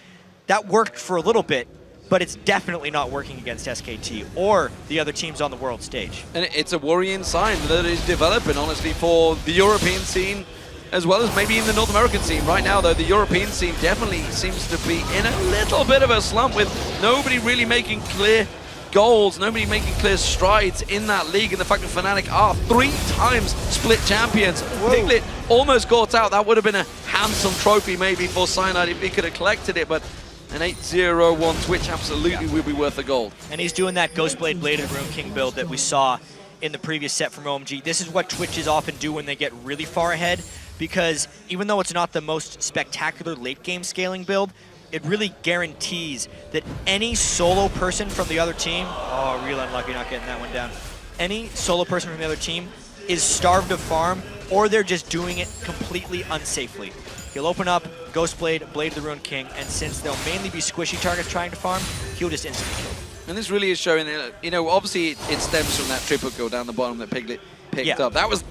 That worked for a little bit, but it's definitely not working against SKT or the other teams on the world stage. And it's a worrying sign that is developing, honestly, for the European scene, as well as maybe in the North American scene. Right now, though, the European scene definitely seems to be in a little bit of a slump, with nobody really making clear goals, nobody making clear strides in that league, and the fact that Fnatic are 3 times split champions. Piglet almost caught out. That would have been a handsome trophy maybe for Cyanide if he could have collected it, but an 8-0-1 Twitch absolutely will be worth the gold. And he's doing that Ghostblade Bladed Rune King build that we saw in the previous set from OMG. This is what Twitches often do when they get really far ahead, because even though it's not the most spectacular late game scaling build, it really guarantees that any solo person from the other team, oh, real unlucky not getting that one down, any solo person from the other team is starved of farm, or they're just doing it completely unsafely. He'll open up Ghostblade, Blade of the Rune King, and since they'll mainly be squishy targets trying to farm, he'll just instantly kill them. And this really is showing, you know, obviously it stems from that triple kill down the bottom that Piglet picked up. That was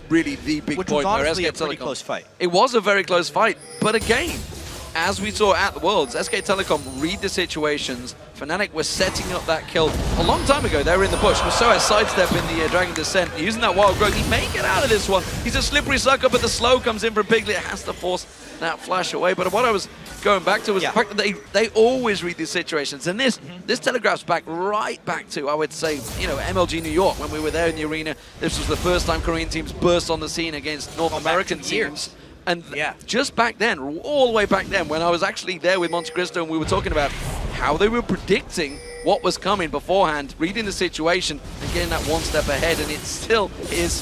really the big point. Which was honestly where a pretty close fight. It was a very close fight, but again, as we saw at the Worlds, SK Telecom read the situations. Fnatic were setting up that kill a long time ago. They were in the bush. sOAZ sidestep in the Dragon Descent, using that wild growth. He may get out of this one. He's a slippery sucker, but the slow comes in from Piglet. Has to force that flash away. But what I was going back to was the fact that they always read these situations. And this telegraphs right back to, I would say, you know, MLG New York when we were there in the arena. This was the first time Korean teams burst on the scene against North American teams. And just back then, all the way back then, when I was actually there with Monte Cristo and we were talking about how they were predicting what was coming beforehand, reading the situation and getting that one step ahead, and it still is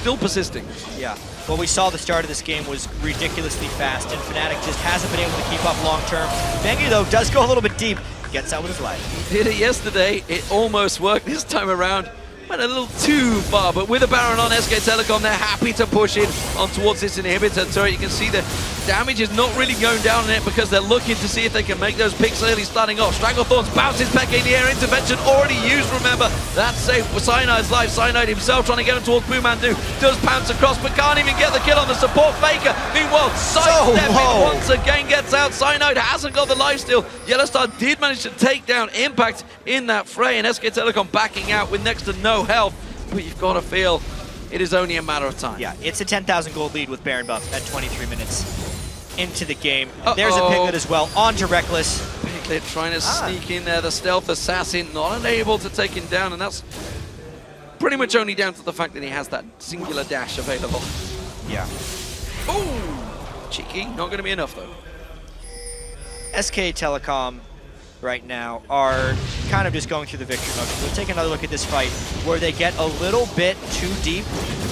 persisting. Yeah. What we saw the start of this game was ridiculously fast, and Fnatic just hasn't been able to keep up long term. Bengi, though, does go a little bit deep, gets out with his life. He did it yesterday. It almost worked this time around. Went a little too far, but with a Baron on SK Telecom, they're happy to push in on towards this inhibitor turret. You can see the damage is not really going down on it because they're looking to see if they can make those picks early starting off. Stranglethorns bounces back in the air, intervention already used, remember. That's safe for Cyanide's life. Cyanide himself trying to get him towards PoohManDu. Does pounce across, but can't even get the kill on the support Faker. Meanwhile, sidestepping once again gets out. Cyanide hasn't got the lifesteal. YellOwStaR did manage to take down Impact in that fray, and SK Telecom backing out with next to no health, but you've got to feel it is only a matter of time. Yeah, it's a 10,000 gold lead with Baron buff at 23 minutes into the game. There's a Piglet as well, on to Rekkles. Piglet trying to sneak in there, the stealth assassin, not unable to take him down, and that's pretty much only down to the fact that he has that singular dash available. Yeah. Ooh, cheeky, not going to be enough though. SK Telecom right now are kind of just going through the victory motion. We'll take another look at this fight where they get a little bit too deep.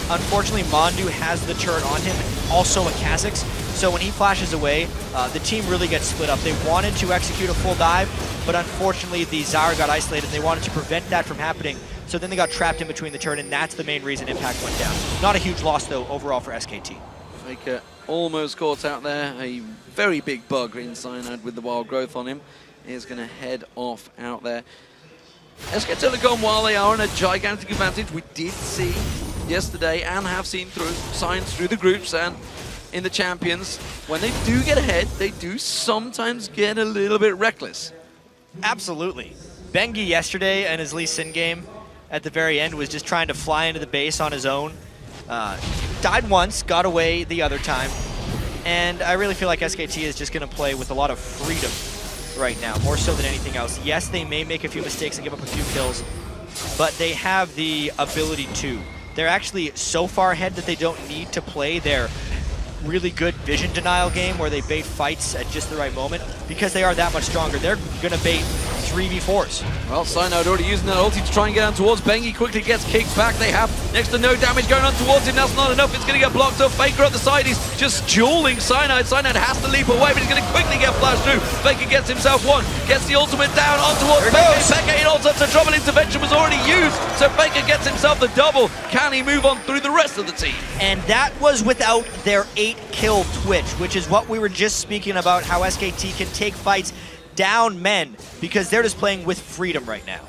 Unfortunately, Mandu has the turret on him, also a Kha'Zix. So when he flashes away, the team really gets split up. They wanted to execute a full dive, but unfortunately the Zyra got isolated and they wanted to prevent that from happening. So then they got trapped in between the turret, and that's the main reason Impact went down. Not a huge loss though overall for SKT. Faker almost caught out there, a very big bug in Cyanide with the wild growth on him. is going to head off out there. SK Telecom, while they are in a gigantic advantage, we did see yesterday and have seen through signs through the groups and in the champions, when they do get ahead, they do sometimes get a little bit reckless. Absolutely. Bengi yesterday in his Lee Sin game at the very end was just trying to fly into the base on his own. Died once, got away the other time. And I really feel like SKT is just going to play with a lot of freedom right now, more so than anything else. Yes, they may make a few mistakes and give up a few kills, but they have the ability to. They're actually so far ahead that they don't need to play their really good vision denial game where they bait fights at just the right moment because they are that much stronger. They're going to bait 3v4s. Well, Cyanide already using that ulti to try and get down towards Bengi. Quickly gets kicked back. They have next to no damage going on towards him. That's not enough. It's going to get blocked up. Faker at the side. He's just dueling Cyanide. Cyanide has to leap away, but he's going to quickly get flashed through. Faker gets himself one. Gets the ultimate down on towards Peke. Peke in all sorts of trouble. Intervention was already used, so Faker gets himself the double. Can he move on through the rest of the team? And that was without their 8-kill Twitch, which is what we were just speaking about, how SKT can take fights down men because they're just playing with freedom right now.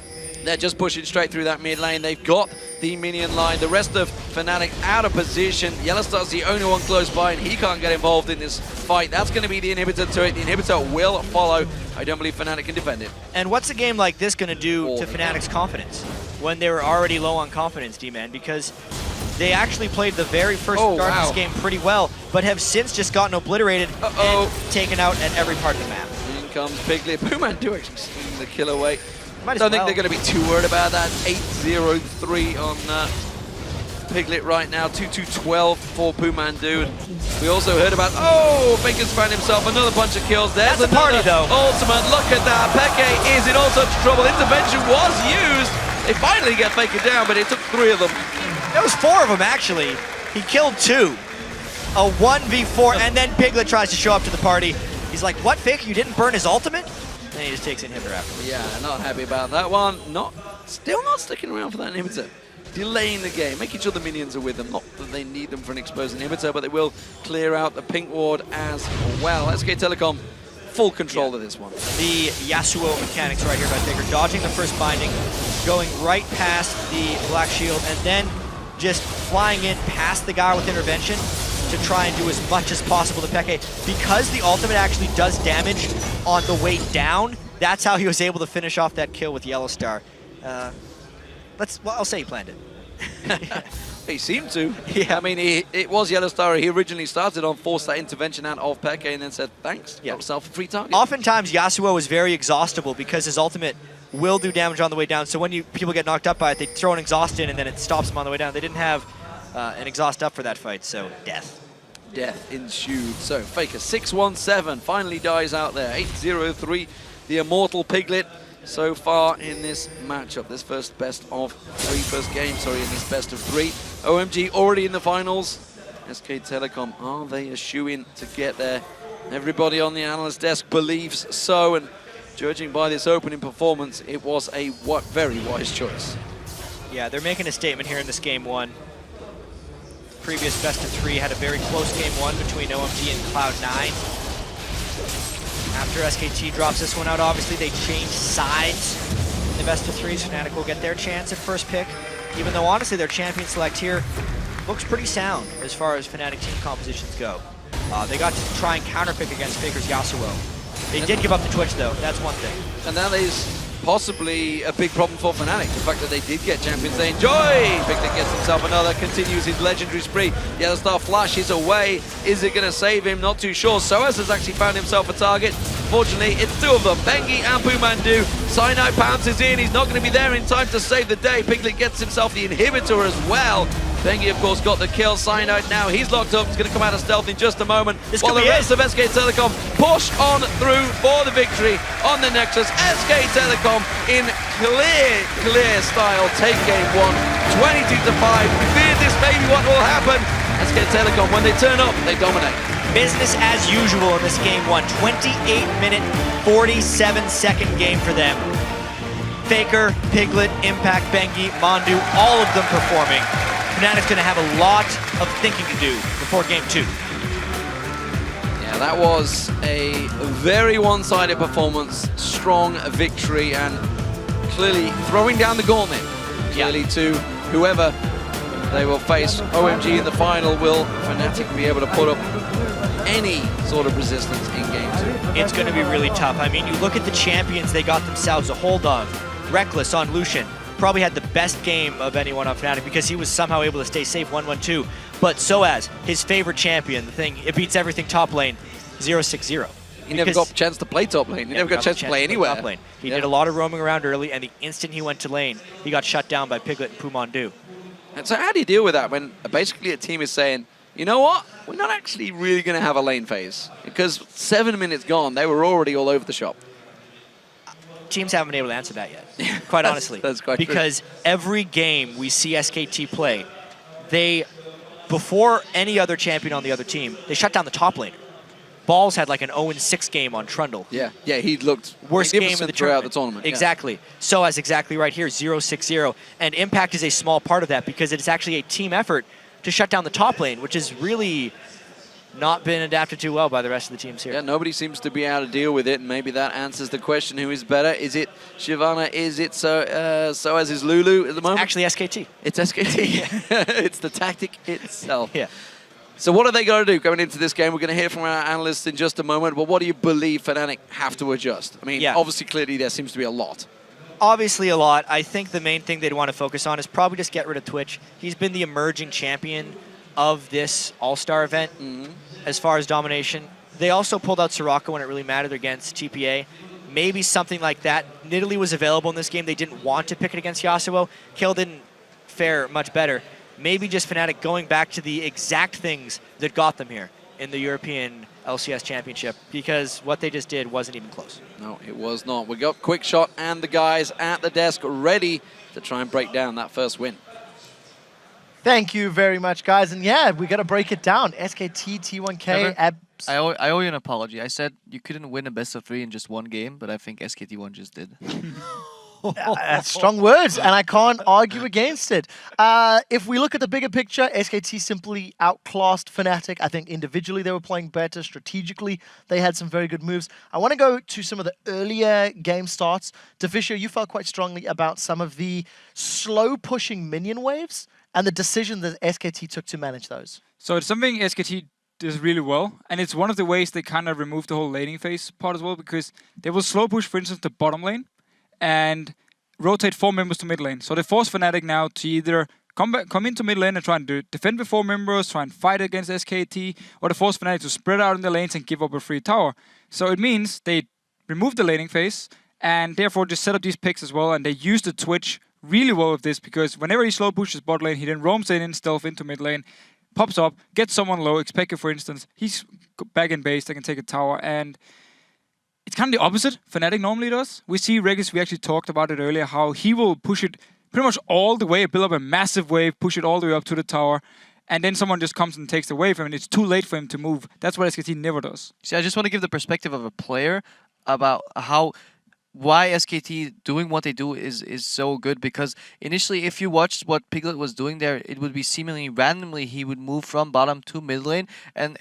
They're just pushing straight through that mid lane. They've got the minion line. The rest of Fnatic out of position. YellOwStaR's the only one close by, and he can't get involved in this fight. That's going to be the inhibitor to it. The inhibitor will follow. I don't believe Fnatic can defend it. And what's a game like this going to do to Fnatic's confidence when they were already low on confidence, D-Man? Because they actually played the very first start of this game pretty well, but have since just gotten obliterated and taken out at every part of the map. In comes Piglet. PoohManDu actually stealing the kill away. I don't think they're going to be too worried about that. 8-0-3 on Piglet right now. 2-2-12 for PoohManDu. And we also heard about, Faker's found himself another bunch of kills. There's That's a party, though. Ultimate, look at that. Peke is in all sorts of trouble. Intervention was used. They finally get Faker down, but it took 3 of them. It was 4 of them, actually. He killed 2. A 1v4, and then Piglet tries to show up to the party. He's like, what, Faker? You didn't burn his ultimate? And he just takes inhibitor after. Yeah, not happy about that one. Still not sticking around for that inhibitor. Delaying the game, making sure the minions are with them. Not that they need them for an exposed inhibitor, but they will clear out the pink ward as well. SK Telecom, full control of this one. The Yasuo mechanics right here by Faker, dodging the first binding, going right past the black shield, and then just flying in past the guy with intervention to try and do as much as possible to Peke. Because the ultimate actually does damage on the way down, that's how he was able to finish off that kill with YellOwStaR. I'll say he planned it. He seemed to. Yeah, I mean, it was YellOwStaR. He originally started on, forced that intervention out of Peke, and then said, thanks, got himself a free target. Oftentimes, Yasuo is very exhaustible because his ultimate will do damage on the way down. So when people get knocked up by it, they throw an exhaust in, and then it stops them on the way down. They didn't have an exhaust up for that fight, so death. Death ensued. So Faker 6-1-7 finally dies out there. 8-0-3, the immortal Piglet so far in this matchup. This first game, in this best of 3. OMG already in the finals. SK Telecom, are they a shoo-in to get there? Everybody on the analyst desk believes so, and judging by this opening performance, it was a very wise choice. Yeah, they're making a statement here in this game 1. Previous best of 3 had a very close game 1 between OMG and Cloud9. After SKT drops this one out, obviously they change sides in the best of 3s. Fnatic will get their chance at first pick, even though honestly their champion select here looks pretty sound as far as Fnatic team compositions go. They got to try and counterpick against Faker's Yasuo. They did give up the Twitch though, that's one thing. And that is possibly a big problem for Fnatic, the fact that they did get champions they enjoy. Piglet gets himself another, continues his legendary spree. YellOwStaR flashes away. Is it going to save him? Not too sure. sOAZ has actually found himself a target. Fortunately, it's 2 of them, Bengi and PoohManDu. Cyanide pounces in. He's not going to be there in time to save the day. Piglet gets himself the inhibitor as well. Bengi, of course, got the kill. Cyanide now, he's locked up. He's going to come out of stealth in just a moment. While the rest of SK Telecom push on through for the victory on the Nexus. SK Telecom in clear style take game 1, 22-5. We feared this may be what will happen. SK Telecom, when they turn up, they dominate. Business as usual in this game 1. 28-minute, 47-second game for them. Faker, Piglet, Impact, Bengi, Mandu, all of them performing. Fnatic's going to have a lot of thinking to do before game 2. Yeah, That was a very one-sided performance, strong victory, and clearly throwing down the gauntlet. Clearly to whoever they will face. OMG in the final. Will Fnatic be able to put up any sort of resistance in Game 2? It's going to be really tough. I mean, you look at the champions they got themselves a hold of. Rekkles on Lucian probably had the best game of anyone on Fnatic because he was somehow able to stay safe 1-1-2. But sOAZ, his favorite champion, the thing, it beats everything top lane, 0-6-0. He never got a chance to play top lane. He never got a chance to play anywhere. Top lane. He did a lot of roaming around early, and the instant he went to lane, he got shut down by Piglet and PoohManDu. And so how do you deal with that when basically a team is saying, you know what, we're not actually really going to have a lane phase? Because 7 minutes gone, they were already all over the shop. Teams haven't been able to answer that yet, quite honestly. That's quite because every game we see SKT play, they, before any other champion on the other team, they shut down the top laner. Balls had like an 0-6 game on Trundle. Yeah, he looked worst game of the throughout tournament. the tournament. Exactly. Yeah. sOAZ exactly right here, 0-6-0. And Impact is a small part of that because it's actually a team effort to shut down the top lane, which has really not been adapted too well by the rest of the teams here. Yeah, nobody seems to be able to deal with it, and maybe that answers the question, who is better? Is it Shyvana? Is it sOAZ is Lulu at the moment? Actually SKT. It's SKT. It's the tactic itself. Yeah. So what are they going to do going into this game? We're going to hear from our analysts in just a moment, but what do you believe Fnatic have to adjust? I mean, obviously, clearly, there seems to be a lot. Obviously a lot. I think the main thing they'd want to focus on is probably just get rid of Twitch. He's been the emerging champion of this All-Star event as far as domination. They also pulled out Soraka when it really mattered against TPA. Maybe something like that. Nidalee was available in this game. They didn't want to pick it against Yasuo. Kayle didn't fare much better. Maybe just Fnatic going back to the exact things that got them here in the European LCS Championship, because what they just did wasn't even close. No, it was not. We got Quickshot and the guys at the desk ready to try and break down that first win. Thank you very much, guys. And yeah, we got to break it down. SKT, T1K. I owe you an apology. I said you couldn't win a best of 3 in just one game, but I think SKT1 just did. Strong words, and I can't argue against it. If we look at the bigger picture, SKT simply outclassed Fnatic. I think individually they were playing better. Strategically, they had some very good moves. I want to go to some of the earlier game starts. Deficio, you felt quite strongly about some of the slow pushing minion waves and the decision that SKT took to manage those. So it's something SKT does really well, and it's one of the ways they kind of removed the whole laning phase part as well, because they will slow push, for instance, the bottom lane and rotate 4 members to mid lane. So they force Fnatic now to either come into mid lane and try and defend with 4 members, try and fight against SKT, or they force Fnatic to spread out in the lanes and give up a free tower. So it means they remove the laning phase and therefore just set up these picks as well, and they use the Twitch really well with this, because whenever he slow pushes bot lane, he then roams in stealth into mid lane, pops up, gets someone low, xPeke for instance, he's back in base, they can take a tower, and it's kind of the opposite Fnatic normally does. We see Rekkles, we actually talked about it earlier, how he will push it pretty much all the way, build up a massive wave, push it all the way up to the tower, and then someone just comes and takes the wave, and it's too late for him to move. That's what SKT never does. See, I just want to give the perspective of a player about why SKT doing what they do is so good, because initially if you watched what Piglet was doing there, it would be seemingly randomly he would move from bottom to mid lane, and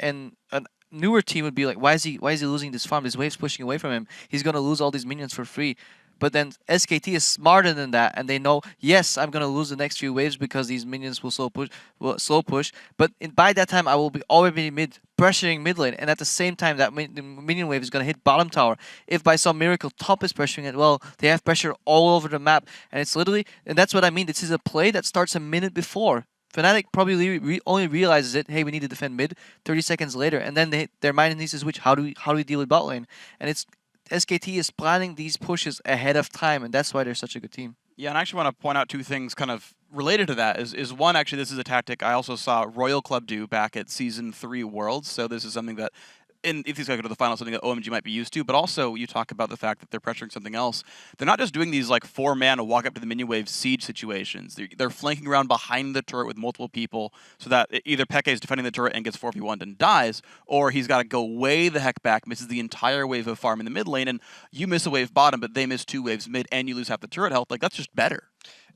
a newer team would be like, why is he losing this farm? This wave's pushing away from him. He's gonna lose all these minions for free. But then SKT is smarter than that, and they know, yes, I'm gonna lose the next few waves because these minions will slow push. But by that time, I will be already pressuring mid lane, and at the same time, that the minion wave is gonna hit bottom tower. If by some miracle top is pressuring it, well, they have pressure all over the map, and it's literally, and that's what I mean. This is a play that starts a minute before. Fnatic probably only realizes it. Hey, we need to defend mid. 30 seconds later, and then their mind needs to switch. How do we deal with bot lane? And it's SKT is planning these pushes ahead of time, and that's why they're such a good team. Yeah, and I actually want to point out 2 things kind of related to that. Is one, actually, this is a tactic I also saw Royal Club do back at Season 3 Worlds. So this is something that, if these guys go to the final, something that OMG might be used to, but also you talk about the fact that they're pressuring something else. They're not just doing these like 4-man walk up to the minion wave siege situations. They're flanking around behind the turret with multiple people, so that either Peke is defending the turret and gets 4v1'd and dies, or he's got to go way the heck back, misses the entire wave of farm in the mid lane, and you miss a wave bottom, but they miss 2 waves mid, and you lose half the turret health. Like, that's just better.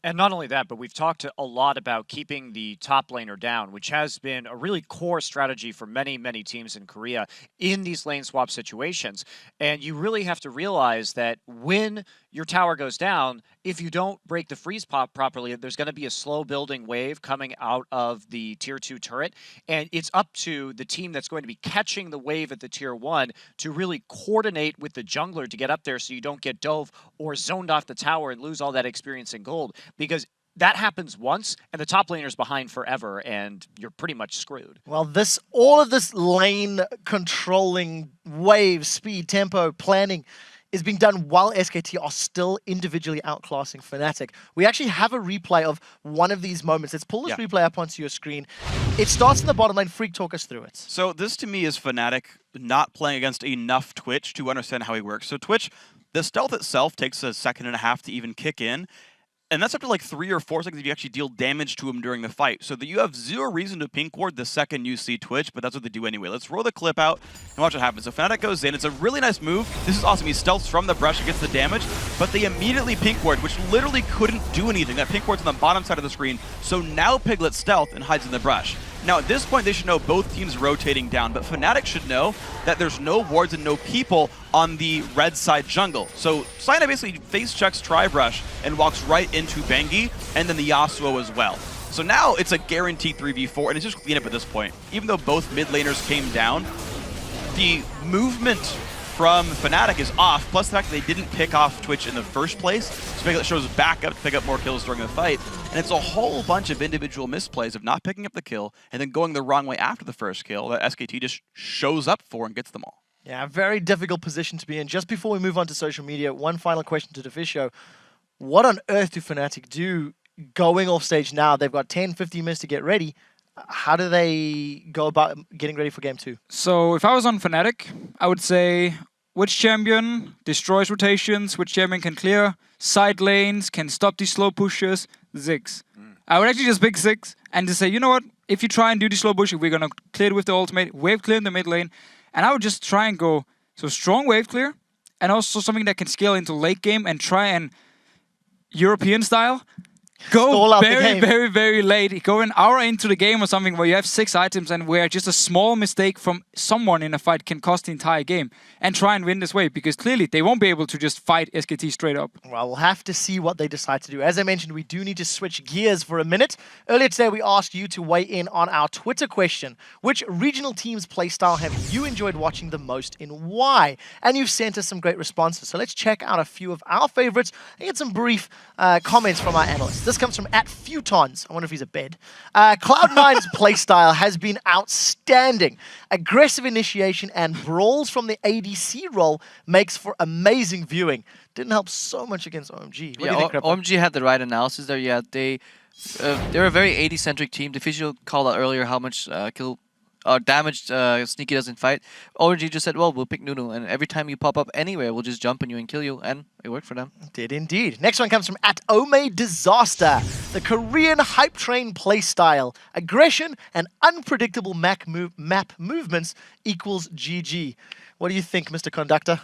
And not only that, but we've talked a lot about keeping the top laner down, which has been a really core strategy for many, many teams in Korea in these lane swap situations. And you really have to realize that when your tower goes down, if you don't break the freeze pop properly, there's going to be a slow building wave coming out of the tier 2 turret. And it's up to the team that's going to be catching the wave at the tier 1 to really coordinate with the jungler to get up there so you don't get dove or zoned off the tower and lose all that experience in gold. Because that happens once, and the top laner's behind forever, and you're pretty much screwed. Well, all of this lane controlling, wave, speed, tempo, planning is being done while SKT are still individually outclassing Fnatic. We actually have a replay of one of these moments. Let's pull this replay up onto your screen. It starts in the bottom lane. Freak, talk us through it. So this, to me, is Fnatic not playing against enough Twitch to understand how he works. So Twitch, the stealth itself takes a second and a half to even kick in. And that's up to like 3 or 4 seconds if you actually deal damage to him during the fight. So that you have zero reason to pink ward the second you see Twitch, but that's what they do anyway. Let's roll the clip out and watch what happens. So Fnatic goes in. It's a really nice move. This is awesome. He stealths from the brush and gets the damage, but they immediately pink ward, which literally couldn't do anything. That pink ward's on the bottom side of the screen. So now Piglet stealth and hides in the brush. Now, at this point, they should know both teams rotating down, but Fnatic should know that there's no wards and no people on the red side jungle. So Cyanide basically face checks Tri-Brush and walks right into Bengi, and then the Yasuo as well. So now it's a guaranteed 3v4, and it's just cleanup at this point. Even though both mid laners came down, the movement from Fnatic is off, plus the fact that they didn't pick off Twitch in the first place. So Piglet shows back up to pick up more kills during the fight. And it's a whole bunch of individual misplays of not picking up the kill and then going the wrong way after the first kill that SKT just shows up for and gets them all. Yeah, a very difficult position to be in. Just before we move on to social media, one final question to Defisho. What on earth do Fnatic do going off stage now? They've got 10, 15 minutes to get ready. How do they go about getting ready for game 2? So if I was on Fnatic, I would say which champion destroys rotations, which champion can clear side lanes, can stop these slow pushes, Ziggs. I would actually just pick Ziggs and just say, you know what, if you try and do the slow push, we're going to clear it with the ultimate, wave clear in the mid lane, and I would just try and go, so strong wave clear, and also something that can scale into late game and try and European style, go very, very late. Go an hour into the game or something where you have 6 items and where just a small mistake from someone in a fight can cost the entire game. And try and win this way, because clearly they won't be able to just fight SKT straight up. Well, we'll have to see what they decide to do. As I mentioned, we do need to switch gears for a minute. Earlier today, we asked you to weigh in on our Twitter question. Which regional team's playstyle have you enjoyed watching the most and why? And you've sent us some great responses. So let's check out a few of our favorites and get some brief comments from our analysts. This comes from @Futons. I wonder if he's a bed. Cloud9's playstyle has been outstanding. Aggressive initiation and brawls from the ADC role makes for amazing viewing. Didn't help so much against OMG. What do you think, Krippa? OMG had the right analysis there. Yeah, they're a very AD-centric team. Defisio called out earlier how much damage Sneaky does in fight. OMG just said, well, we'll pick Nunu, and every time you pop up anywhere, we'll just jump on you and kill you, and it worked for them. It did indeed. Next one comes from @OmeDisaster. The Korean hype train playstyle. Aggression and unpredictable map movements equals GG. What do you think, Mr. Conductor?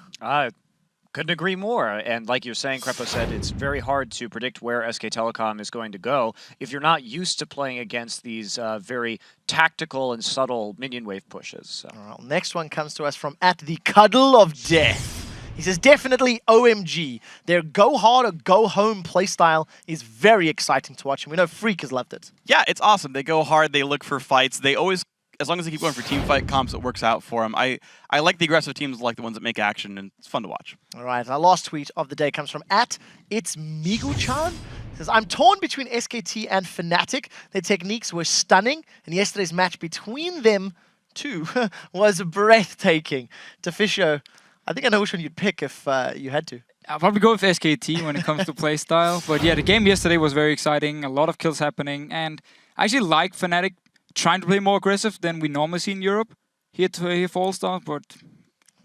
Couldn't agree more. And like you're saying, Kreppo said, it's very hard to predict where SK Telecom is going to go if you're not used to playing against these very tactical and subtle minion wave pushes. So. All right, next one comes to us from @TheCuddleOfDeath. He says, definitely OMG. Their go hard or go home playstyle is very exciting to watch, and we know Freak has loved it. Yeah, it's awesome. They go hard, they look for fights, they always, as long as they keep going for team fight comps, it works out for them. I like the aggressive teams, like the ones that make action, and it's fun to watch. All right, our last tweet of the day comes from @It'sMigu-chan. He says, I'm torn between SKT and Fnatic. Their techniques were stunning, and yesterday's match between them two was breathtaking. Defisho, I think I know which one you'd pick if you had to. I'll probably go with SKT when it comes to playstyle. But yeah, the game yesterday was very exciting, a lot of kills happening, and I actually like Fnatic trying to play more aggressive than we normally see in Europe here for All-Star, but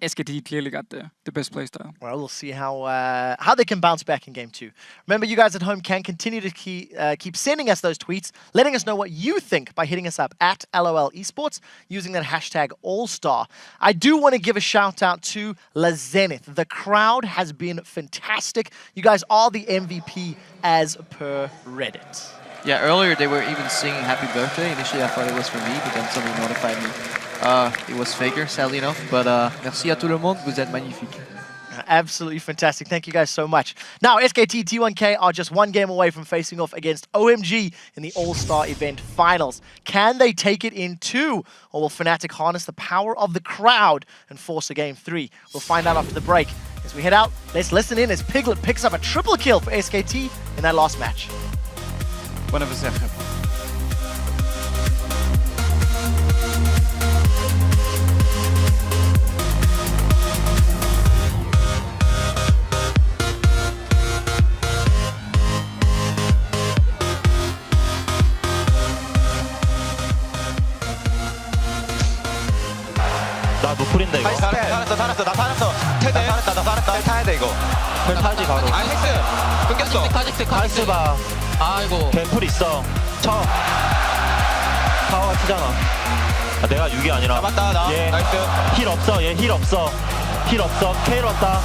SKT clearly got the best playstyle. Well, we'll see how they can bounce back in game 2. Remember, you guys at home can continue to keep sending us those tweets, letting us know what you think by hitting us up at LOL Esports using that hashtag All-Star. I do want to give a shout out to La Zenith. The crowd has been fantastic. You guys are the MVP as per Reddit. Yeah, earlier they were even singing happy birthday. Initially I thought it was for me, but then somebody notified me. It was Faker, sadly enough. But merci à tout le monde, vous êtes magnifique. Absolutely fantastic. Thank you guys so much. Now, SKT T1K are just one game away from facing off against OMG in the All-Star event finals. Can they take it in 2? Or will Fnatic harness the power of the crowd and force a game 3? We'll find out after the break. As we head out, let's listen in as Piglet picks up a triple kill for SKT in that last match. Whenever ze hebben. 나 노플인데 이거. 살았어. 테드. 나 살았다. 타야 돼 이거. 텔 타지 바로. 아, 헥스. 끊겼어. 카직스 봐. 아이고. 개풀 있어. 쳐. 파워가 치잖아. 아, 내가 6이 아니라. 잡았다 나. 얘 나이스. 힐 없어. 얘 힐 없어. 케일 왔다.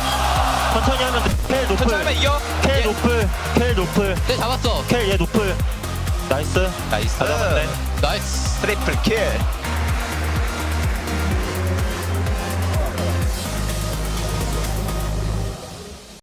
천천히 하면 돼. 케일 노플. 천천히 하면 이겨. 케일 노플. 네, 잡았어. 케일 얘 노플. 나이스. 나이스. 다 잡았네. 나이스. 트리플 킬.